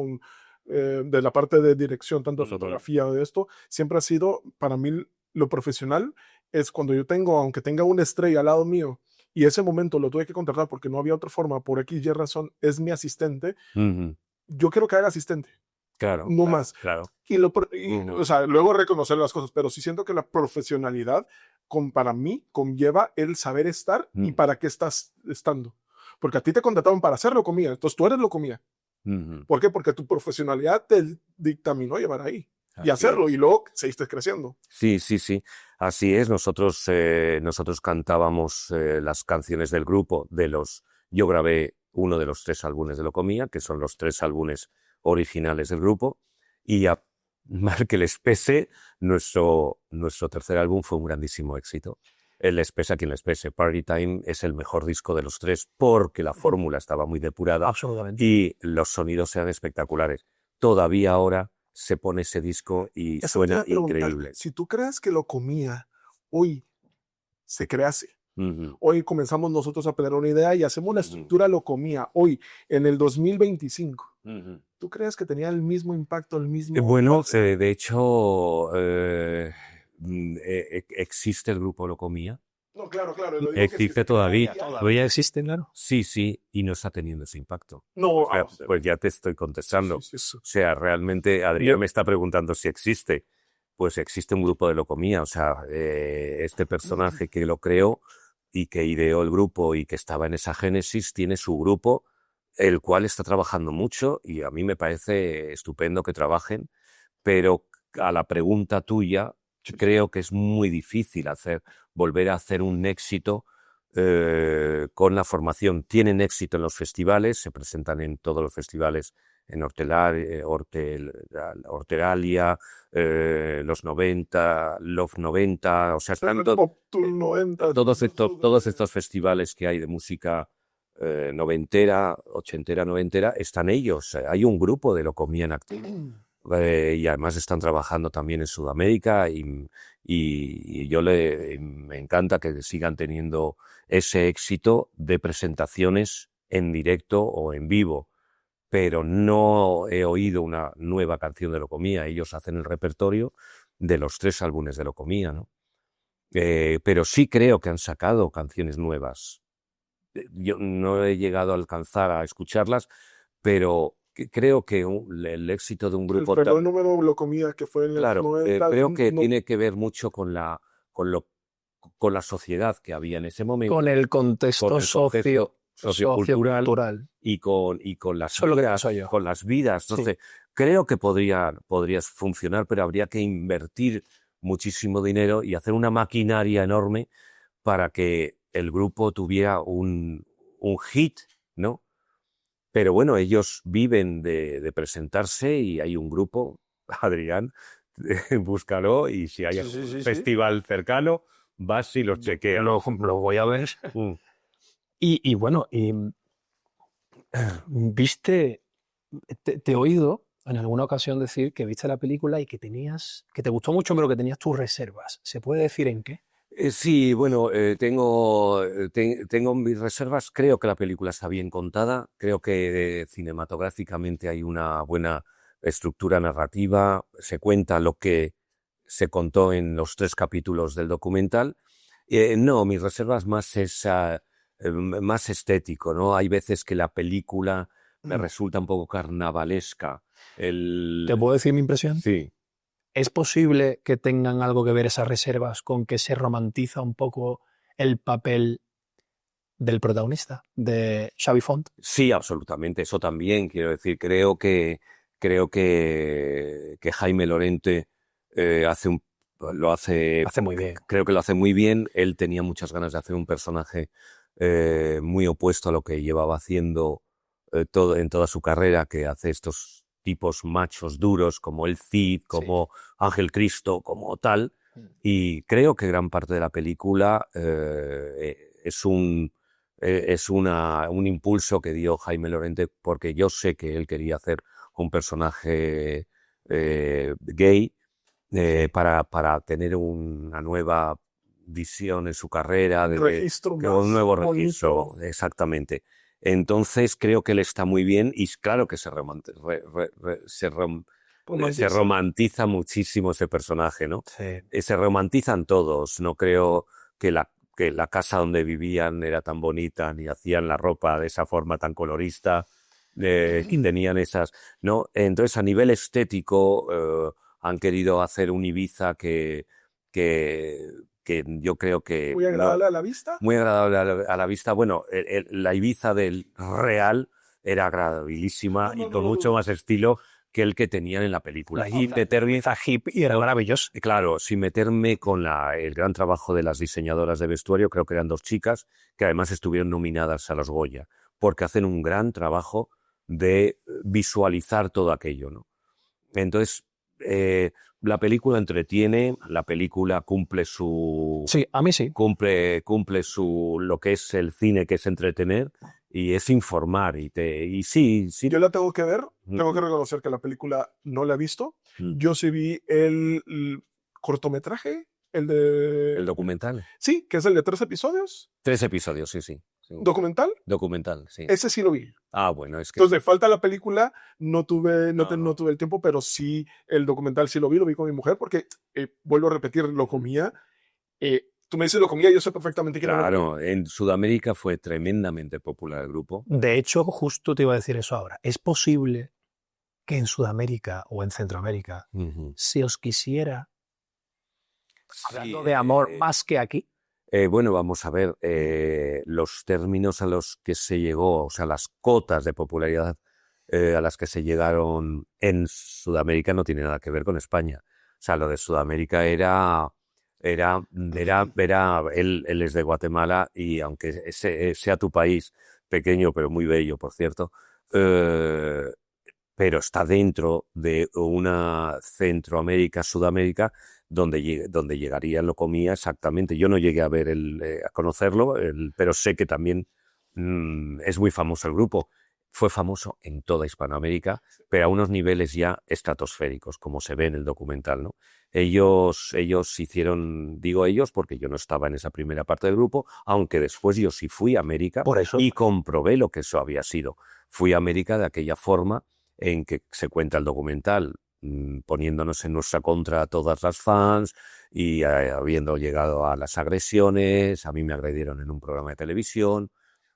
de la parte de dirección, tanto de fotografía o de esto, siempre ha sido, para mí, lo profesional es cuando yo aunque tenga una estrella al lado mío, y ese momento lo tuve que contratar porque no había otra forma, por X y razón, es mi asistente, yo quiero que haga asistente. Claro. No más. Claro. O sea, luego reconocer las cosas, pero sí siento que la profesionalidad, para mí, conlleva el saber estar y para qué estás estando. Porque a ti te contrataron para hacer Locomía, entonces tú eres Locomía. ¿Por qué? Porque tu profesionalidad te dictaminó llevar ahí y hacerlo, y luego seguiste creciendo. Sí, sí, sí. Así es. Nosotros cantábamos las canciones del grupo. Yo grabé uno de los 3 álbumes de Locomía, que son los 3 álbumes originales del grupo, y a mal que les pese, nuestro tercer álbum fue un grandísimo éxito. Les pese a quien les pese. Party Time es el mejor disco de los 3 porque la fórmula estaba muy depurada. Absolutamente. Y los sonidos eran espectaculares. Todavía ahora se pone ese disco y suena increíble. Si tú crees que Locomía hoy se crease, hoy comenzamos nosotros a tener una idea y hacemos una estructura Locomía hoy, en el 2025. ¿Tú crees que tenía el mismo impacto, el mismo? Bueno, de hecho, existe el grupo Locomía. No, claro. Existe todavía. Todavía existe, claro. Sí, y no está teniendo ese impacto. No, o sea, pues ya te estoy contestando. Sí. O sea, realmente Adrián me está preguntando si existe. Pues existe un grupo de Locomía. O sea, este personaje que lo creó y que ideó el grupo y que estaba en esa génesis tiene su grupo, el cual está trabajando mucho y a mí me parece estupendo que trabajen, pero a la pregunta tuya, creo que es muy difícil volver a hacer un éxito con la formación. Tienen éxito en los festivales, se presentan en todos los festivales, en Horteralia, los 90, Love 90, o sea, están todos estos festivales que hay de música noventera, ochentera, noventera, están ellos. Hay un grupo de Locomía en activo. Y además están trabajando también en Sudamérica y me encanta que sigan teniendo ese éxito de presentaciones en directo o en vivo, pero no he oído una nueva canción de Locomía. Ellos hacen el repertorio de los 3 álbumes de Locomía, ¿no? Pero sí creo que han sacado canciones nuevas. Yo no he llegado a alcanzar a escucharlas, pero creo que el éxito de un grupo... El número Locomía que fue en claro, los 90... creo que tiene que ver mucho con la sociedad que había en ese momento. Con el contexto sociocultural. Y con las Eso es lo que vidas, pienso yo. con las vidas. Entonces, creo que podría funcionar, pero habría que invertir muchísimo dinero y hacer una maquinaria enorme para que el grupo tuviera un hit, ¿no? Pero bueno, ellos viven de presentarse y hay un grupo, Adrián, búscalo, y si hay un festival cercano, vas y los chequeas. Lo voy a ver. Y bueno, viste, te he oído en alguna ocasión decir que viste la película y que te gustó mucho, pero que tenías tus reservas. ¿Se puede decir en qué? Sí, bueno, tengo mis reservas. Creo que la película está bien contada. Creo que cinematográficamente hay una buena estructura narrativa. Se cuenta lo que se contó en los 3 capítulos del documental. No, mis reservas más es más estético, ¿no? Hay veces que la película me resulta un poco carnavalesca. ¿Te puedo decir mi impresión? Sí. ¿Es posible que tengan algo que ver esas reservas con que se romantiza un poco el papel del protagonista, de Xavi Font? Sí, absolutamente. Eso también, quiero decir, creo que Jaime Lorente lo hace muy bien. Creo que lo hace muy bien. Él tenía muchas ganas de hacer un personaje muy opuesto a lo que llevaba haciendo en toda su carrera, que hace estos tipos machos duros como el Cid, como Ángel Cristo, como tal. Y creo que gran parte de la película es un impulso que dio Jaime Lorente, porque yo sé que él quería hacer un personaje gay para tener una nueva visión en su carrera, un nuevo registro, exactamente. Entonces creo que él está muy bien y claro que se romantiza muchísimo ese personaje, ¿no? Sí. Se romantizan todos. No creo que la casa donde vivían era tan bonita, ni hacían la ropa de esa forma tan colorista, y tenían esas, ¿no? Entonces, a nivel estético, han querido hacer un Ibiza que yo creo que... Muy agradable a la vista. Muy agradable a la vista. Bueno, la Ibiza del real era agradabilísima y con mucho más estilo que el que tenían en la película. Y Ibiza hippie era maravilloso. Claro, sin meterme con el gran trabajo de las diseñadoras de vestuario, creo que eran 2 chicas que además estuvieron nominadas a los Goya, porque hacen un gran trabajo de visualizar todo aquello, ¿no? Entonces, la película entretiene, la película cumple su... Sí, a mí sí. Cumple lo que es el cine, que es entretener, y es informar. Y sí. Yo la tengo que ver, tengo que reconocer que la película no la he visto. Yo sí vi el cortometraje, ¿El documental? Sí, que es el de 3 episodios. 3 episodios, sí. ¿Documental? Documental, sí. Ese sí lo vi. Ah, bueno, es que... Entonces, de falta la película, no tuve el tiempo, pero sí el documental sí lo vi con mi mujer, porque, vuelvo a repetir, lo comía. Tú me dices lo comía, yo sé perfectamente que Claro, en Sudamérica fue tremendamente popular el grupo. De hecho, justo te iba a decir eso ahora. ¿Es posible que en Sudamérica o en Centroamérica se os quisiera, hablando de amor, más que aquí? Bueno, vamos a ver, los términos a los que se llegó, o sea, las cotas de popularidad a las que se llegaron en Sudamérica no tiene nada que ver con España. O sea, lo de Sudamérica era él es de Guatemala, y aunque sea tu país, pequeño pero muy bello, por cierto, pero está dentro de una Centroamérica, Sudamérica, donde llegaría, lo comía exactamente. Yo no llegué a ver a conocerlo, pero sé que también es muy famoso el grupo. Fue famoso en toda Hispanoamérica, pero a unos niveles ya estratosféricos, como se ve en el documental, ¿no? Ellos hicieron, digo ellos porque yo no estaba en esa primera parte del grupo, aunque después yo sí fui a América y comprobé lo que eso había sido. Fui a América de aquella forma en que se cuenta el documental, poniéndonos en nuestra contra a todas las fans y habiendo llegado a las agresiones. A mí me agredieron en un programa de televisión.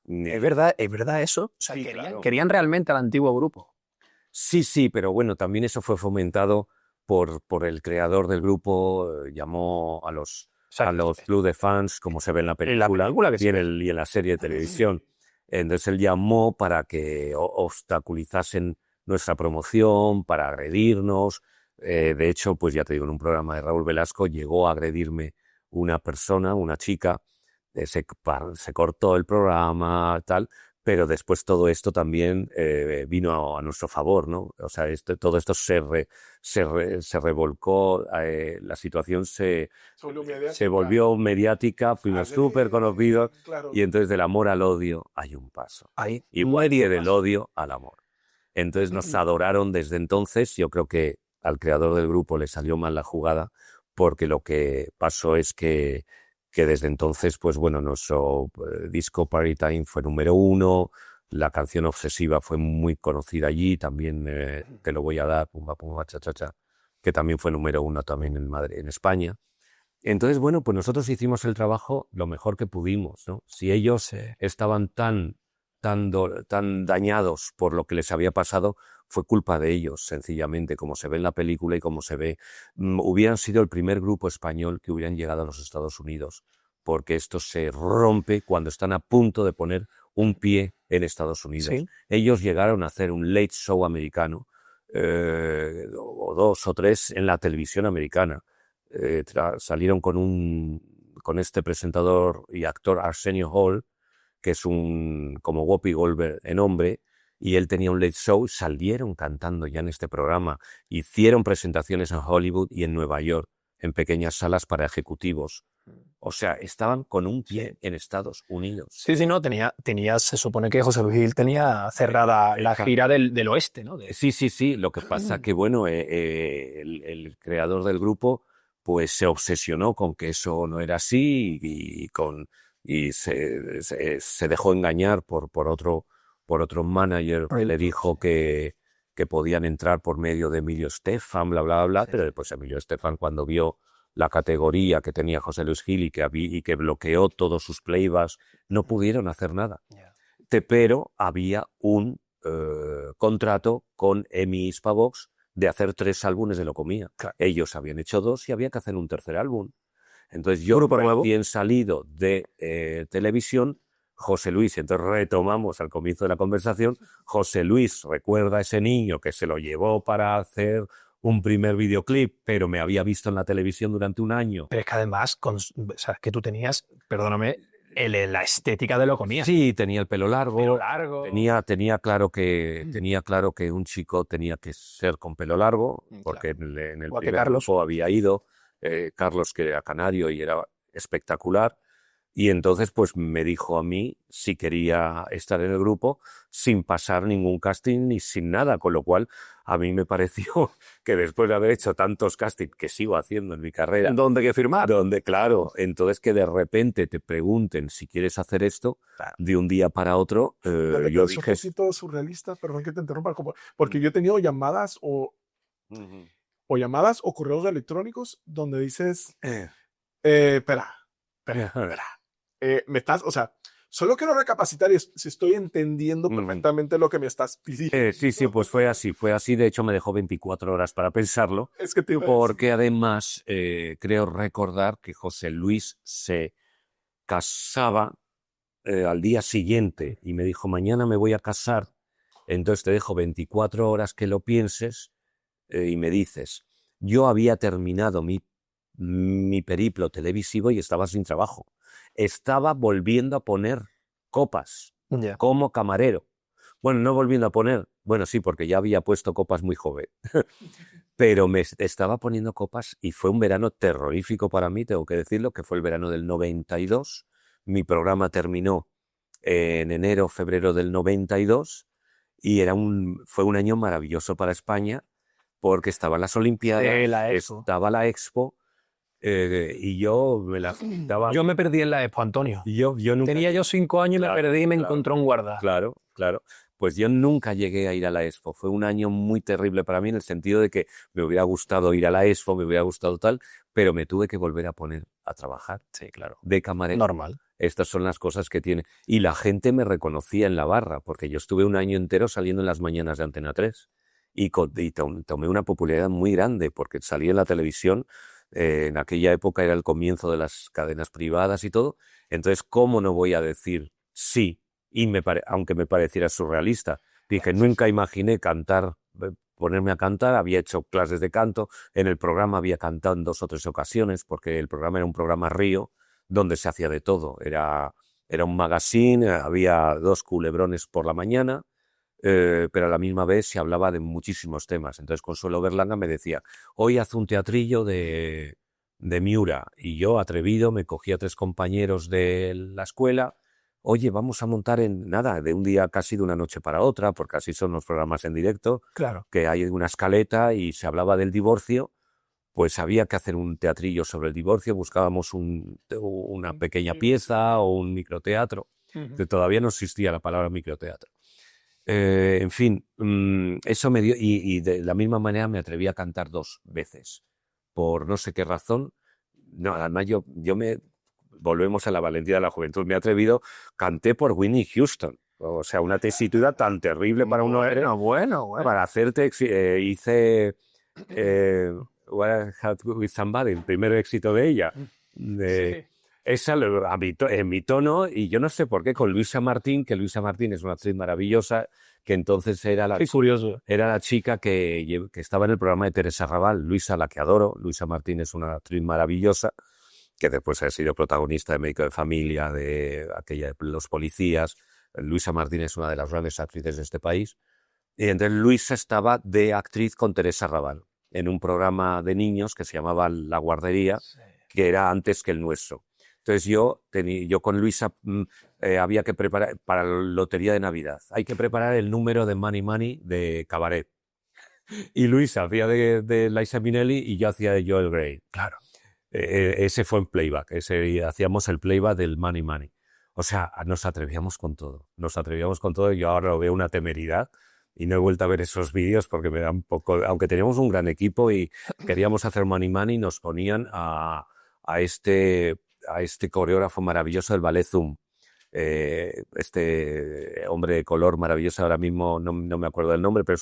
¿Es verdad eso? O sea, sí, claro. Querían realmente al antiguo grupo. Sí, pero bueno, también eso fue fomentado por el creador del grupo. Llamó a los club de fans, como se ve en la película, y en la serie de televisión. Entonces él llamó para que obstaculizasen nuestra promoción, para agredirnos. De hecho, pues ya te digo, en un programa de Raúl Velasco llegó a agredirme una persona, una chica. Se cortó el programa, tal, pero después todo esto también vino a nuestro favor, ¿no? O sea, todo esto se revolcó, la situación se volvió mediática, fuimos súper conocidos, claro. y entonces del amor al odio hay un paso. Hay Igual que del odio al amor. Entonces nos adoraron desde entonces. Yo creo que al creador del grupo le salió mal la jugada, porque lo que pasó es que desde entonces, pues bueno, nuestro disco Party Time fue número 1, la canción Obsesiva fue muy conocida allí, también Te lo voy a dar, Pumba Pumba Cha Cha Cha, que también fue número 1 también en Madrid, en España. Entonces, bueno, pues nosotros hicimos el trabajo lo mejor que pudimos, ¿no? Si ellos estaban tan dañados por lo que les había pasado, fue culpa de ellos, sencillamente, como se ve en la película y como se ve. Hubieran sido el primer grupo español que hubieran llegado a los Estados Unidos, porque esto se rompe cuando están a punto de poner un pie en Estados Unidos. Sí. Ellos llegaron a hacer un late show americano, o 2 o 3 en la televisión americana. Salieron con este presentador y actor Arsenio Hall, que es como Whoopi Goldberg en hombre, y él tenía un late show, salieron cantando ya en este programa, hicieron presentaciones en Hollywood y en Nueva York, en pequeñas salas para ejecutivos. O sea, estaban con un pie en Estados Unidos. Sí, no, se supone que José Luis Gil tenía cerrada la gira del oeste, ¿no? Sí, lo que pasa que, bueno, el creador del grupo pues se obsesionó con que eso no era así y se dejó engañar por otro manager que le dijo que podían entrar por medio de Emilio Estefan, bla, bla, bla, pero después Emilio Estefan, cuando vio la categoría que tenía José Luis Gil y que bloqueó todos sus playbacks, no pudieron hacer nada. Pero había un contrato con EMI Hispavox de hacer 3 álbumes de Locomía. Claro. Ellos habían hecho 2 y había que hacer un tercer álbum. Entonces yo, recién salido de televisión, José Luis, entonces retomamos al comienzo de la conversación, José Luis recuerda a ese niño que se lo llevó para hacer un primer videoclip, pero me había visto en la televisión durante un año. Pero es que además, que tú tenías, perdóname, la estética de Locomía. Sí, tenía el pelo largo. Tenía claro que un chico tenía que ser con pelo largo, porque claro, en el primer grupo había ido Carlos, que era canario y era espectacular. Y entonces pues me dijo a mí si quería estar en el grupo sin pasar ningún casting ni sin nada, con lo cual a mí me pareció que después de haber hecho tantos castings que sigo haciendo en mi carrera, ¿dónde hay que firmar? Claro, entonces que de repente te pregunten si quieres hacer esto, claro, de un día para otro, yo dije... Es un poquito surrealista, perdón que te interrumpa, porque yo he tenido llamadas o correos electrónicos donde dices, espera. Me estás, o sea, solo quiero recapacitar si estoy entendiendo perfectamente lo que me estás pidiendo. Sí, pues fue así. De hecho, me dejó 24 horas para pensarlo. Es que porque además creo recordar que José Luis se casaba al día siguiente y me dijo, mañana me voy a casar, entonces te dejo 24 horas que lo pienses y me dices. Yo había terminado mi periplo televisivo y estaba sin trabajo. Estaba volviendo a poner copas como camarero. Bueno, no volviendo a poner, bueno, sí, porque ya había puesto copas muy joven. Pero me estaba poniendo copas y fue un verano terrorífico para mí, tengo que decirlo, que fue el verano del 92. Mi programa terminó en enero, febrero del 92 y fue un año maravilloso para España porque estaban las Olimpiadas, estaba la Expo. Y yo me la daba. Yo me perdí en la Expo, Antonio. Yo nunca... Tenía yo 5 años y me perdí y me encontró un guarda. Claro. Pues yo nunca llegué a ir a la Expo. Fue un año muy terrible para mí en el sentido de que me hubiera gustado ir a la Expo, me hubiera gustado tal, pero me tuve que volver a poner a trabajar. Sí, claro. De camarero. Normal. Estas son las cosas que tiene. Y la gente me reconocía en la barra, porque yo estuve un año entero saliendo en las mañanas de Antena 3. Y tomé una popularidad muy grande, porque salí en la televisión. En aquella época era el comienzo de las cadenas privadas y todo. Entonces, ¿cómo no voy a decir sí? Y aunque me pareciera surrealista, dije, nunca imaginé ponerme a cantar. Había hecho clases de canto. En el programa había cantado en 2 o 3 ocasiones, porque el programa era un programa Río, donde se hacía de todo. Era Era un magazine, había 2 culebrones por la mañana, pero a la misma vez se hablaba de muchísimos temas. Entonces Consuelo Berlanga me decía, hoy haz un teatrillo de Miura. Y yo, atrevido, me cogí a 3 compañeros de la escuela. Oye, vamos a montar de un día casi de una noche para otra, porque así son los programas en directo, Claro. que hay una escaleta y se hablaba del divorcio. Pues había que hacer un teatrillo sobre el divorcio, buscábamos una pequeña pieza o un microteatro, que todavía no existía la palabra microteatro. En fin, eso me dio, y de la misma manera me atreví a cantar 2 veces, por no sé qué razón. No, además volvemos a la valentía de la juventud, me he atrevido, canté por Whitney Houston, o sea, una tesitura tan terrible para uno. Bueno. Para hacerte, hice What I Had With Somebody, el primer éxito de ella. Sí. Esa en mi tono, y yo no sé por qué, con Luisa Martín, que Luisa Martín es una actriz maravillosa, que entonces era la chica que estaba en el programa de Teresa Raval. Luisa, la que adoro. Luisa Martín es una actriz maravillosa, que después ha sido protagonista de Médico de Familia, de aquella de Los Policías. Luisa Martín es una de las grandes actrices de este país. Y entonces Luisa estaba de actriz con Teresa Raval en un programa de niños que se llamaba La Guardería, que era antes que el nuestro. Entonces yo con Luisa había que preparar para la lotería de Navidad. Hay que preparar el número de Money Money de Cabaret. Y Luisa hacía de Liza Minnelli y yo hacía de Joel Grey. Claro. Ese fue en playback. Hacíamos el playback del Money Money. O sea, nos atrevíamos con todo. Y yo ahora lo veo una temeridad. Y no he vuelto a ver esos vídeos porque me da un poco... Aunque teníamos un gran equipo y queríamos hacer Money Money, nos ponían a este coreógrafo maravilloso del ballet Zoom. Este hombre de color maravilloso, ahora mismo no me acuerdo del nombre, pero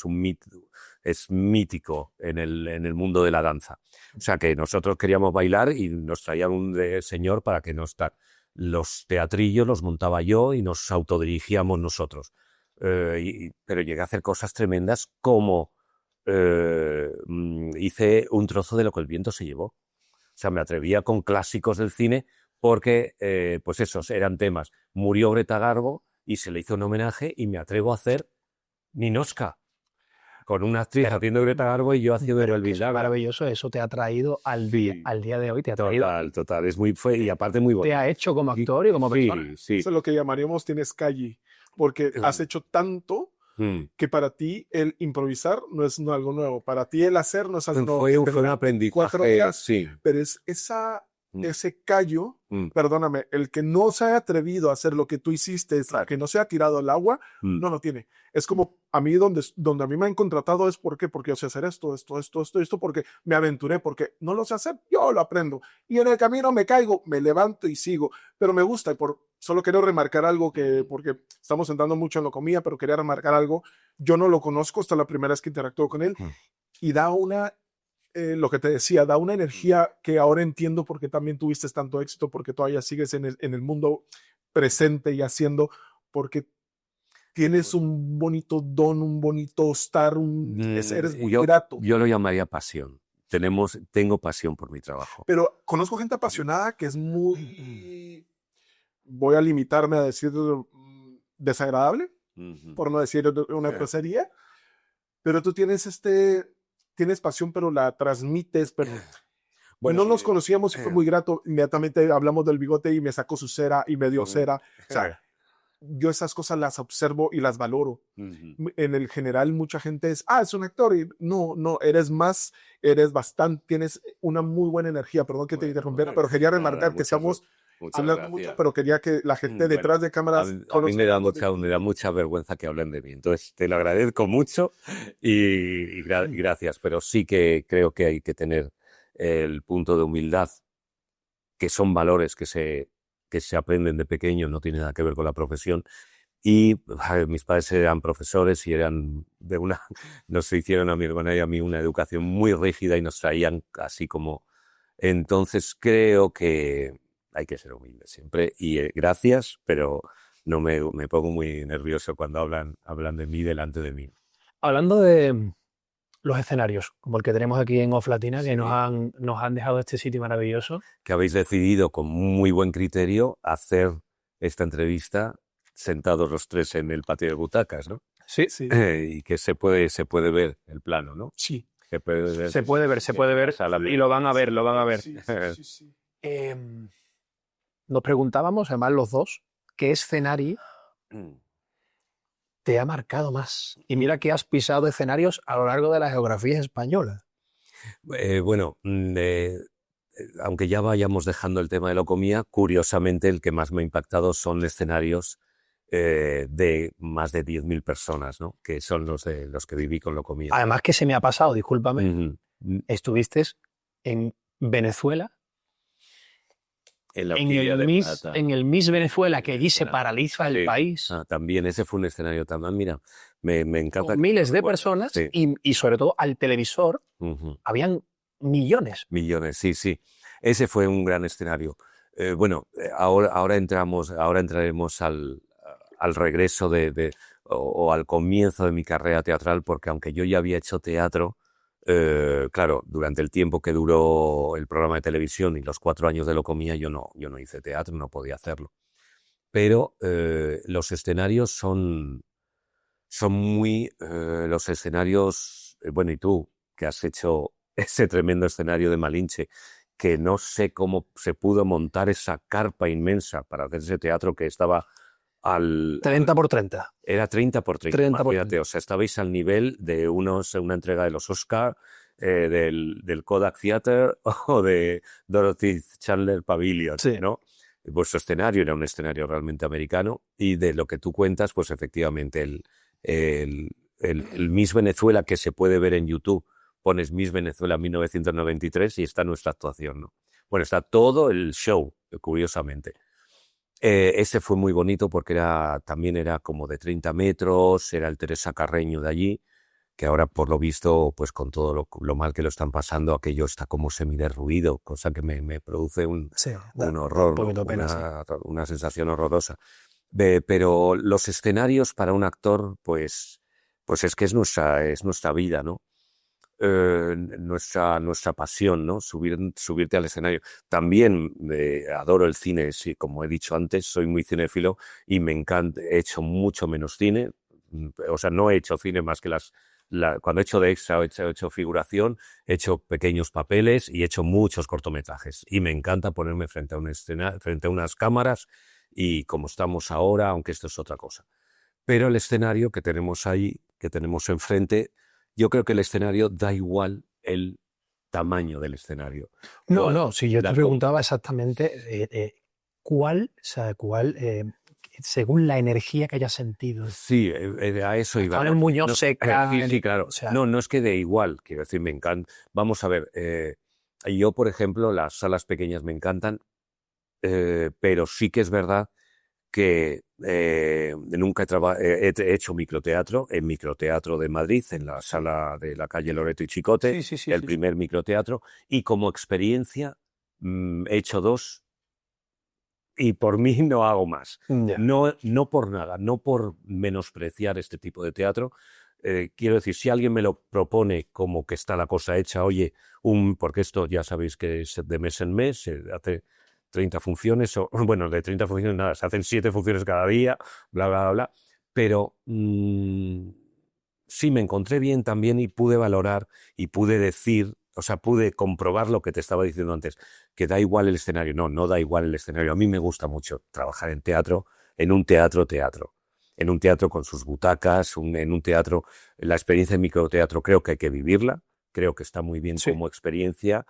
es mítico en el mundo de la danza. O sea que nosotros queríamos bailar y nos traían un señor para que los teatrillos los montaba yo y nos autodirigíamos nosotros. Pero llegué a hacer cosas tremendas como hice un trozo de Lo que el viento se llevó. O sea, me atrevía con clásicos del cine porque, pues esos eran temas. Murió Greta Garbo y se le hizo un homenaje y me atrevo a hacer Ninochka con una actriz haciendo Greta Garbo y yo haciendo Elvis Daga. Maravilloso, eso te ha traído al día de hoy. Total. Es y aparte muy bonito. Te ha hecho como actor y como persona. Sí. Eso es lo que llamaríamos tienes calle, porque has hecho tanto que para ti el improvisar no es algo nuevo. Para ti el hacer no es algo nuevo. Fue un aprendizaje. 4 días, sí. Pero es ese callo, perdóname, el que no se haya atrevido a hacer lo que tú hiciste, que no se ha tirado al agua, no lo tiene. Es como a mí donde a mí me han contratado es porque yo sé hacer esto, porque me aventuré, porque no lo sé hacer, yo lo aprendo. Y en el camino me caigo, me levanto y sigo. Pero me gusta y solo quiero remarcar algo porque estamos entrando mucho en lo comía, pero quería remarcar algo. Yo no lo conozco hasta la primera vez que interactúo con él y da lo que te decía, da una energía que ahora entiendo por qué también tuviste tanto éxito, porque todavía sigues en el mundo presente y haciendo, porque tienes un bonito don, un bonito estar, eres muy grato. Yo lo llamaría pasión. Tengo pasión por mi trabajo. Pero conozco gente apasionada que es muy, voy a limitarme a decir desagradable, por no decir una grosería, pero tú tienes tienes pasión, pero la transmites, pero bueno, no nos conocíamos y fue muy grato. Inmediatamente hablamos del bigote y me sacó su cera y me dio cera. O sea, yo esas cosas las observo y las valoro. En el general, mucha gente es un actor. Y no, eres bastante, tienes una muy buena energía. Perdón que te interrumpiera, pero quería remarcar que estamos hablando mucho, pero quería que la gente detrás de cámaras... A mí me da mucha vergüenza que hablen de mí. Entonces, te lo agradezco mucho y gracias. Pero sí que creo que hay que tener el punto de humildad, que son valores que se aprenden de pequeño, no tiene nada que ver con la profesión. Y mis padres eran profesores y nos hicieron a mi hermana y a mí una educación muy rígida y nos traían así como... Entonces creo que hay que ser humilde siempre y gracias, pero no me pongo muy nervioso cuando hablan de mí delante de mí. Hablando de los escenarios, como el que tenemos aquí en Off Latina, que nos han dejado este sitio maravilloso. Que habéis decidido con muy buen criterio hacer esta entrevista sentados los tres en el patio de butacas, ¿no? Sí. Y que se puede ver el plano, ¿no? Sí. Se puede ver. Se puede ver. Y lo van a ver. Sí. Nos preguntábamos, además los dos, ¿qué escenario te ha marcado más? Y mira que has pisado escenarios a lo largo de la geografía española. Bueno, aunque ya vayamos dejando el tema de Locomía, curiosamente el que más me ha impactado son escenarios de más de 10.000 personas, ¿no? Que son los que viví con Locomía. Además que se me ha pasado, discúlpame, estuviste en Venezuela, en el Miss Venezuela, que allí se paraliza el país. También ese fue un escenario también, mira, me encanta. Con miles de personas y sobre todo al televisor habían millones. Millones, sí. Ese fue un gran escenario. Bueno, ahora entraremos al regreso o al comienzo de mi carrera teatral, porque aunque yo ya había hecho teatro, claro, durante el tiempo que duró el programa de televisión y los 4 años de Locomía, yo no hice teatro, no podía hacerlo. Pero los escenarios son muy... los escenarios... Bueno, y tú, que has hecho ese tremendo escenario de Malinche, que no sé cómo se pudo montar esa carpa inmensa para hacer ese teatro que estaba 30 por 30. Era 30 por 30. 30 por 30. O sea, estabais al nivel de una entrega de los Oscar, del Kodak Theater o de Dorothy Chandler Pavilion, ¿no? Vuestro escenario era un escenario realmente americano, y de lo que tú cuentas, pues efectivamente el Miss Venezuela, que se puede ver en YouTube, pones Miss Venezuela 1993 y está nuestra actuación, ¿no? Bueno, está todo el show, curiosamente. Ese fue muy bonito porque también era como de 30 metros, era el Teresa Carreño de allí, que ahora por lo visto, pues con todo lo mal que lo están pasando, aquello está como semiderruido, cosa que me produce un horror, una sensación horrorosa. Pero los escenarios para un actor, pues es que es nuestra vida, ¿no? Nuestra pasión, ¿no? Subirte al escenario. También adoro el cine, sí, como he dicho antes, soy muy cinéfilo y me encanta. He hecho mucho menos cine, o sea, no he hecho cine más que cuando he hecho de extra, he hecho figuración, he hecho pequeños papeles y he hecho muchos cortometrajes. Y me encanta ponerme frente a unas cámaras, y como estamos ahora, aunque esto es otra cosa. Pero el escenario que tenemos ahí, que tenemos enfrente, yo creo que el escenario da igual el tamaño del escenario. No, si yo te preguntaba exactamente cuál, según la energía que hayas sentido. Sí, a eso iba. Con el Muñoz seca. Sí, claro. O sea, no es que dé igual, quiero decir, me encanta. Vamos a ver, yo, por ejemplo, las salas pequeñas me encantan, pero sí que es verdad que nunca he hecho microteatro, en Microteatro de Madrid, en la sala de la calle Loreto y Chicote, el primer microteatro, y como experiencia he hecho 2 y por mí no hago más. No por nada, no por menospreciar este tipo de teatro. Quiero decir, si alguien me lo propone como que está la cosa hecha, oye, porque esto ya sabéis que es de mes en mes, se hace 30 funciones, bueno, de 30 funciones nada, se hacen 7 funciones cada día, bla, bla, bla, pero sí me encontré bien también y pude valorar y pude decir, o sea, pude comprobar lo que te estaba diciendo antes, que da igual el escenario. No da igual el escenario. A mí me gusta mucho trabajar en teatro, en un teatro con sus butacas, en un teatro. La experiencia de microteatro creo que hay que vivirla, creo que está muy bien como experiencia,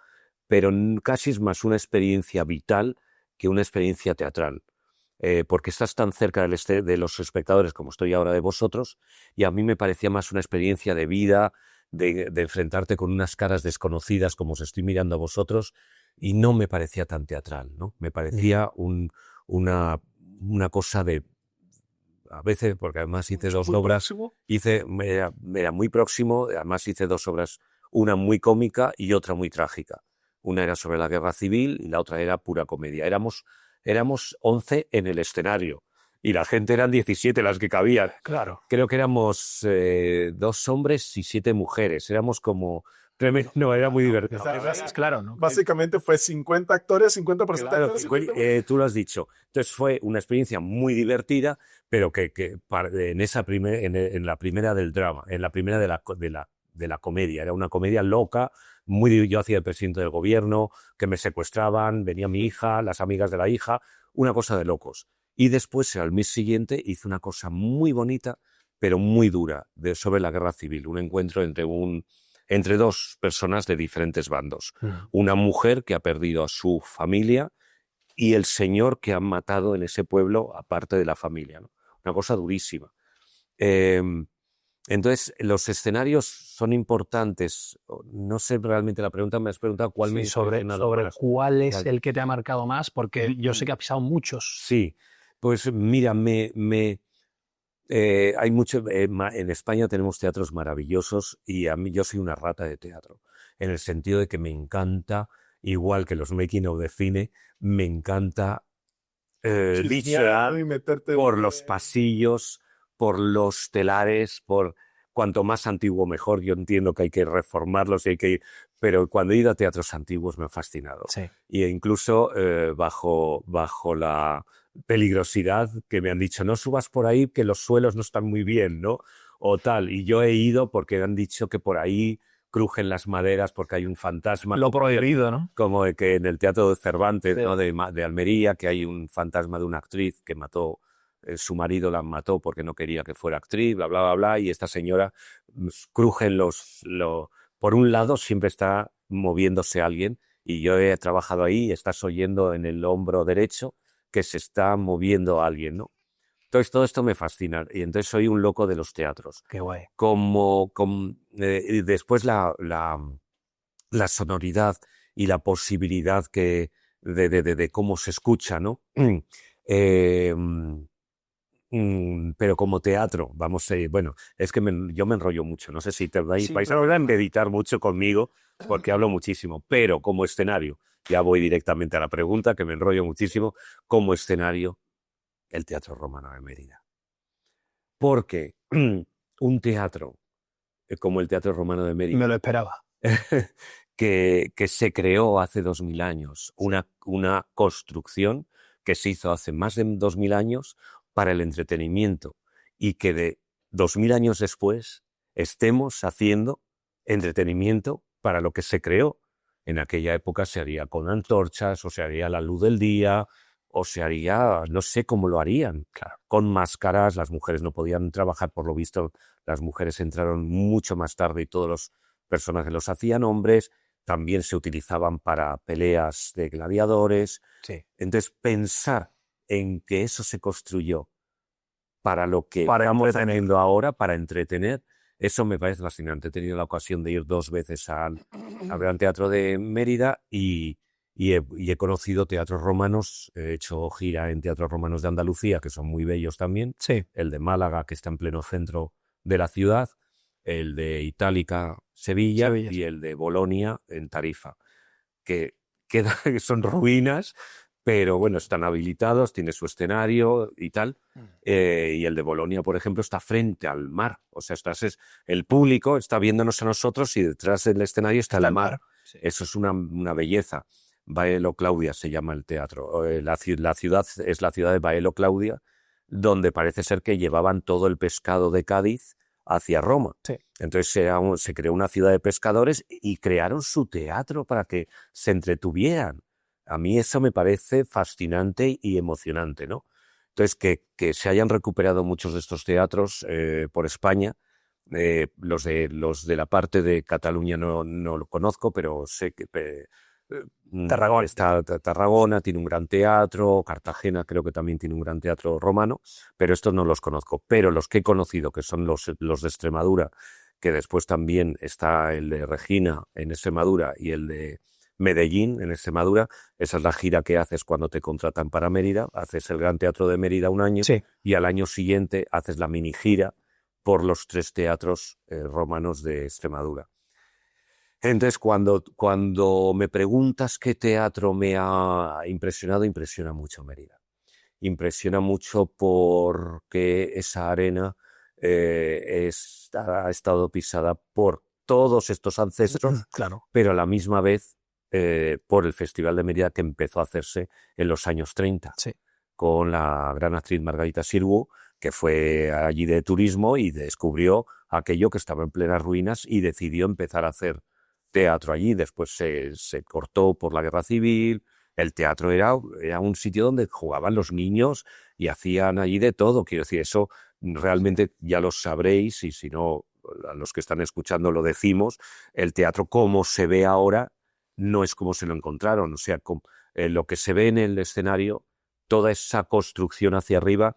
pero casi es más una experiencia vital que una experiencia teatral, porque estás tan cerca de los espectadores como estoy ahora de vosotros, y a mí me parecía más una experiencia de vida, de enfrentarte con unas caras desconocidas como os estoy mirando a vosotros, y no me parecía tan teatral, ¿no? Me parecía una cosa de... A veces, porque además hice 2 obras, era muy próximo, además hice 2 obras, una muy cómica y otra muy trágica. Una era sobre la guerra civil y la otra era pura comedia. Éramos 11 en el escenario y la gente eran 17 las que cabían. Claro. Creo que éramos 2 hombres y 7 mujeres. Éramos como tremendo, no, era muy divertido. Claro, ¿no? Básicamente fue 50 actores, 50% Claro, actores. 50%. tú lo has dicho. Entonces fue una experiencia muy divertida, pero que en la primera del drama, en la primera de la comedia. Era una comedia loca, yo hacía el presidente del gobierno, que me secuestraban, venía mi hija, las amigas de la hija, una cosa de locos. Y después, al mes siguiente, hice una cosa muy bonita, pero muy dura, sobre la guerra civil, un encuentro entre dos personas de diferentes bandos. Una mujer que ha perdido a su familia y el señor que han matado en ese pueblo, aparte de la familia, ¿no? Una cosa durísima. Entonces, los escenarios son importantes. No sé realmente la pregunta, me has preguntado cuál me ha impresionado sobre más. cuál es el que te ha marcado más, porque yo sé que has pisado muchos. Sí, pues mira, hay mucho. En España tenemos teatros maravillosos y a mí yo soy una rata de teatro, en el sentido de que me encanta, igual que los making of de cine, me encanta bichear Y meterte por los pasillos, por los telares, por cuanto más antiguo mejor. Yo entiendo que hay que reformarlos y hay que ir, pero cuando he ido a teatros antiguos me ha fascinado. Sí. Y incluso bajo la peligrosidad que me han dicho, no subas por ahí que los suelos no están muy bien, ¿no? O tal. Y yo he ido porque han dicho que por ahí crujen las maderas porque hay un fantasma. Lo prohibido, ¿no? Como de que en el Teatro de Cervantes, Sí. ¿no? de Almería, que hay un fantasma de una actriz que mató, su marido la mató porque no quería que fuera actriz, bla, bla, bla, bla, y esta señora crujen por un lado siempre está moviéndose alguien, y yo he trabajado ahí y estás oyendo en el hombro derecho que se está moviendo alguien, ¿no? Entonces todo esto me fascina y entonces soy un loco de los teatros. Qué guay. Y después la sonoridad y la posibilidad de cómo se escucha, ¿no? Pero como teatro, bueno, es que yo me enrollo mucho, no sé si vais a meditar mucho conmigo porque hablo muchísimo, pero como escenario, ya voy directamente a la pregunta, que me enrollo muchísimo, como escenario, el Teatro Romano de Mérida. Porque un teatro como el Teatro Romano de Mérida... Me lo esperaba. que se creó hace 2000 años, una construcción que se hizo hace más de 2000 años para el entretenimiento, y que de 2000 años después estemos haciendo entretenimiento para lo que se creó. En aquella época se haría con antorchas, o se haría a la luz del día, o se haría, no sé cómo lo harían, claro, con máscaras. Las mujeres no podían trabajar, por lo visto las mujeres entraron mucho más tarde y todos los personajes los hacían hombres. También se utilizaban para peleas de gladiadores. Sí. Entonces, pensar en que eso se construyó para lo que estamos teniendo ahora, para entretener, eso me parece fascinante. He tenido la ocasión de ir 2 veces al Gran Teatro de Mérida y he conocido teatros romanos. He hecho gira en teatros romanos de Andalucía, que son muy bellos también. Sí. El de Málaga, que está en pleno centro de la ciudad. El de Itálica, Sevilla, y el de Bolonia, en Tarifa, que son ruinas, pero bueno, están habilitados, tiene su escenario y tal. Y el de Bolonia, por ejemplo, está frente al mar. O sea, el público está viéndonos a nosotros y detrás del escenario está el mar. Sí. Eso es una belleza. Baelo Claudia se llama el teatro. La ciudad es la ciudad de Baelo Claudia, donde parece ser que llevaban todo el pescado de Cádiz hacia Roma. Sí. Entonces se creó una ciudad de pescadores y crearon su teatro para que se entretuvieran. A mí eso me parece fascinante y emocionante, ¿no? Entonces, que se hayan recuperado muchos de estos teatros por España. Los de la parte de Cataluña no lo conozco, pero sé que Tarragona tiene un gran teatro, Cartagena creo que también tiene un gran teatro romano, pero estos no los conozco. Pero los que he conocido, que son los de Extremadura, que después también está el de Regina en Extremadura y el de Medellín en Extremadura, esa es la gira que haces cuando te contratan para Mérida. Haces el Gran Teatro de Mérida un año, sí, y al año siguiente haces la mini gira por los 3 teatros romanos de Extremadura. Entonces, cuando me preguntas qué teatro me ha impresionado, impresiona mucho Mérida. Impresiona mucho porque esa arena ha estado pisada por todos estos ancestros, Claro. pero a la misma vez por el Festival de Mérida que empezó a hacerse en los años 30, Sí. con la gran actriz Margarita Xirgu, que fue allí de turismo y descubrió aquello que estaba en plenas ruinas y decidió empezar a hacer teatro allí. Después se cortó por la Guerra Civil. El teatro era un sitio donde jugaban los niños y hacían allí de todo. Quiero decir, eso realmente ya lo sabréis, y si no, a los que están escuchando lo decimos. El teatro como se ve ahora no es como se lo encontraron. O sea, lo que se ve en el escenario, toda esa construcción hacia arriba,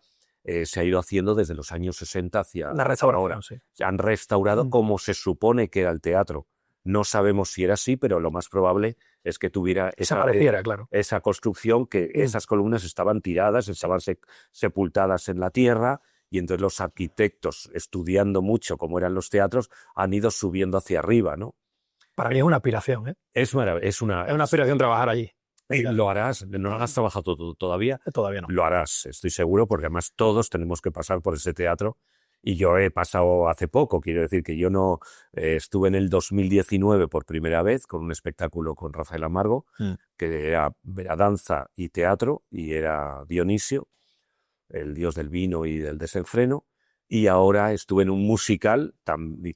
se ha ido haciendo desde los años 60 hacia ahora. Sí. Se han restaurado como se supone que era el teatro. No sabemos si era así, pero lo más probable es que tuviera esa construcción, que esas columnas estaban tiradas, estaban sepultadas en la tierra, y entonces los arquitectos, estudiando mucho cómo eran los teatros, han ido subiendo hacia arriba, ¿no? Para mí es una aspiración, ¿eh? Es una aspiración trabajar allí. Lo harás, no has trabajado todavía. Todavía no. Lo harás, estoy seguro, porque además todos tenemos que pasar por ese teatro. Y yo he pasado hace poco, quiero decir que yo no estuve en el 2019 por primera vez con un espectáculo con Rafael Amargo, que era danza y teatro, y era Dionisio, el dios del vino y del desenfreno. Y ahora estuve en un musical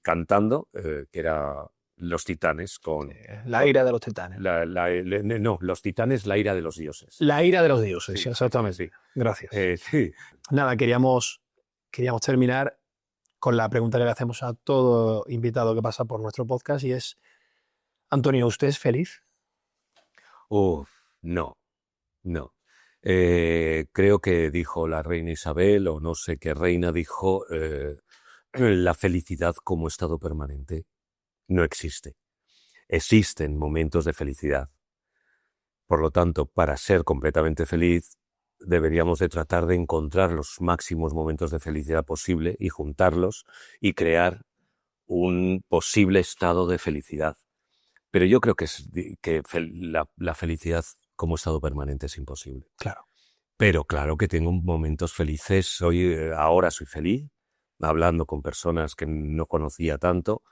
cantando, que era Los Titanes, con... La ira de los titanes. No, Los Titanes, la ira de los dioses. La ira de los dioses, Sí, exactamente. sí. Gracias. Sí. Nada, queríamos terminar con la pregunta que le hacemos a todo invitado que pasa por nuestro podcast, y es: Antonio, ¿usted es feliz? No. Creo que dijo la reina Isabel, o no sé qué reina dijo, la felicidad como estado permanente no existe. Existen momentos de felicidad. Por lo tanto, para ser completamente feliz, deberíamos de tratar de encontrar los máximos momentos de felicidad posible y juntarlos y crear un posible estado de felicidad. Pero yo creo que la felicidad como estado permanente es imposible. Claro. Pero claro que tengo momentos felices. Ahora soy feliz, hablando con personas que no conocía tanto,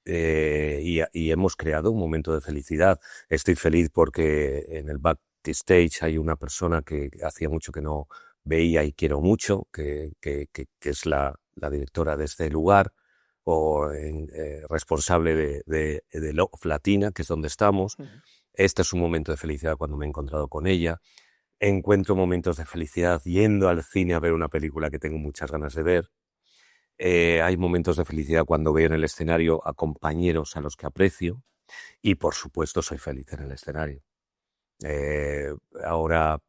y hemos creado un momento de felicidad. Estoy feliz porque en el backstage hay una persona que hacía mucho que no veía y quiero mucho, que es la directora de este lugar, o responsable de Love Latina, que es donde estamos. Este es un momento de felicidad cuando me he encontrado con ella. Encuentro momentos de felicidad yendo al cine a ver una película que tengo muchas ganas de ver. Hay momentos de felicidad cuando veo en el escenario a compañeros a los que aprecio, y por supuesto soy feliz en el escenario. Ahora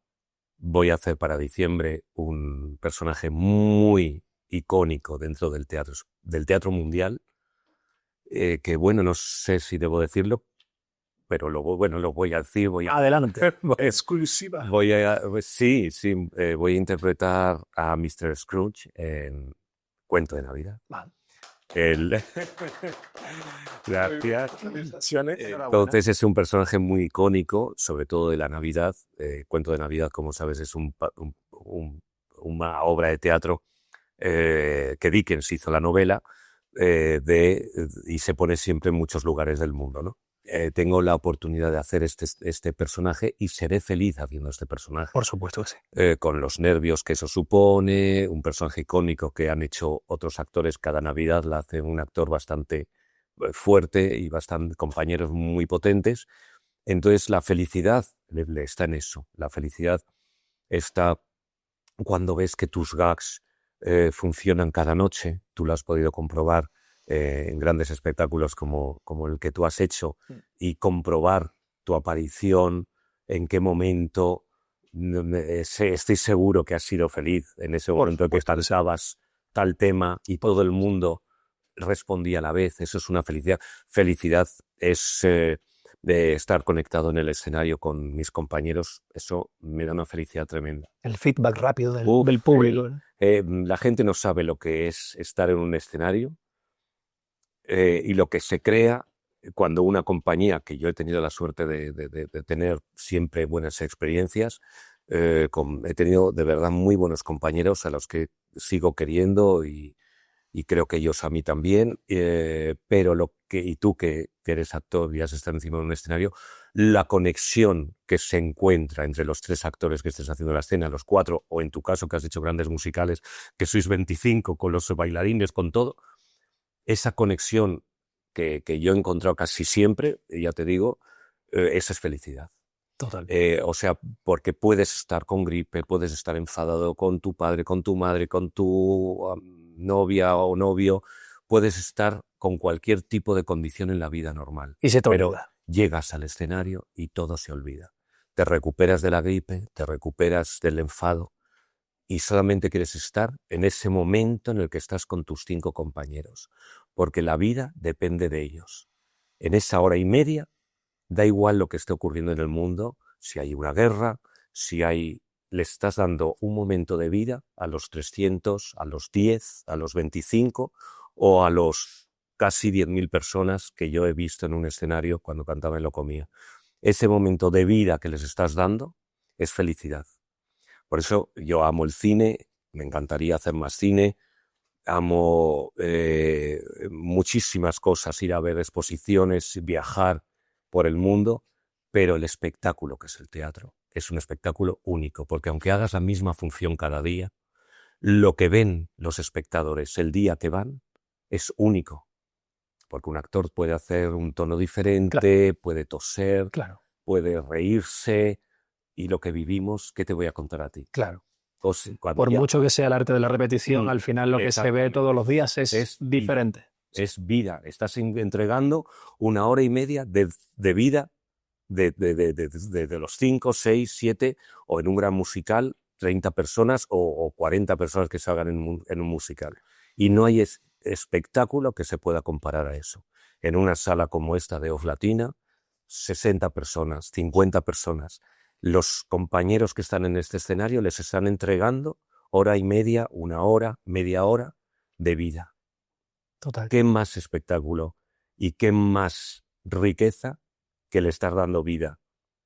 voy a hacer para diciembre un personaje muy icónico dentro del teatro mundial, que bueno, no sé si debo decirlo, pero lo voy a decir. Adelante. Exclusiva. Voy a interpretar a Mr. Scrooge en Cuento de Navidad. Vale. Gracias. Entonces es un personaje muy icónico, sobre todo de la Navidad. Cuento de Navidad, como sabes, es una obra de teatro que Dickens hizo la novela, y se pone siempre en muchos lugares del mundo, ¿no? Tengo la oportunidad de hacer este personaje y seré feliz haciendo este personaje. Por supuesto que sí. Con los nervios que eso supone, un personaje icónico que han hecho otros actores cada Navidad, la hace un actor bastante fuerte y compañeros muy potentes. Entonces la felicidad está en eso. La felicidad está cuando ves que tus gags funcionan cada noche. Tú lo has podido comprobar en grandes espectáculos como el que tú has hecho, y comprobar tu aparición, en qué momento. Estoy seguro que has sido feliz en ese momento en que cantabas tal tema y todo el mundo respondía a la vez. Eso es una felicidad. Felicidad es de estar conectado en el escenario con mis compañeros. Eso me da una felicidad tremenda. El feedback rápido del público. La gente no sabe lo que es estar en un escenario, y lo que se crea cuando una compañía, que yo he tenido la suerte de tener siempre buenas experiencias, he tenido de verdad muy buenos compañeros a los que sigo queriendo, y creo que ellos a mí también, pero lo y tú que eres actor y has estado encima de un escenario, la conexión que se encuentra entre los 3 actores que estés haciendo la escena, los 4, o en tu caso que has hecho grandes musicales, que sois 25 con los bailarines, con todo, esa conexión que yo he encontrado casi siempre, ya te digo, esa es felicidad. Total. O sea, porque puedes estar con gripe, puedes estar enfadado con tu padre, con tu madre, con tu novia o novio, puedes estar con cualquier tipo de condición en la vida normal. Y se te Pero olvida. llegas al escenario y todo se olvida. Te recuperas de la gripe, te recuperas del enfado y solamente quieres estar en ese momento en el que estás con tus 5 compañeros, porque la vida depende de ellos. En esa hora y media da igual lo que esté ocurriendo en el mundo, si hay una guerra, le estás dando un momento de vida a los 300, a los 10, a los 25 o a los casi 10.000 personas que yo he visto en un escenario cuando cantaba en Lo Comía. Ese momento de vida que les estás dando es felicidad. Por eso yo amo el cine, me encantaría hacer más cine, amo muchísimas cosas, ir a ver exposiciones, viajar por el mundo, pero el espectáculo que es el teatro es un espectáculo único, porque aunque hagas la misma función cada día, lo que ven los espectadores el día que van es único, porque un actor puede hacer un tono diferente, puede toser, puede reírse, y lo que vivimos, ¿qué te voy a contar a ti? Claro. Por mucho que sea el arte de la repetición, al final lo que se ve todos los días es diferente. Es vida. Estás entregando 1 hora y media de vida de los 5, 6, 7, o en un gran musical, 30 personas o 40 personas que salgan en un musical. Y no hay espectáculo que se pueda comparar a eso. En una sala como esta de Off Latina, 60 personas, 50 personas. Los compañeros que están en este escenario les están entregando 1 hora y media, 1 hora, media hora de vida. Total. ¿Qué más espectáculo y qué más riqueza que le estás dando vida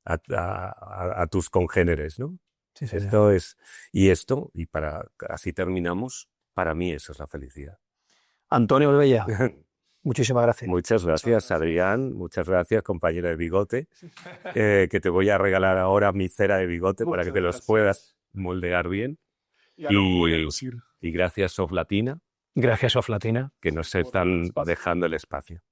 a tus congéneres, ¿no? Sí, esto es, y para así terminamos, para mí eso es la felicidad. Antonio Olvella, muchísimas gracias. Muchas gracias, Adrián. Muchas gracias, compañero de bigote. Que te voy a regalar ahora mi cera de bigote para que te los puedas moldear bien. Y gracias, Off Latina. Gracias, Off Latina. Que nos están dejando el espacio.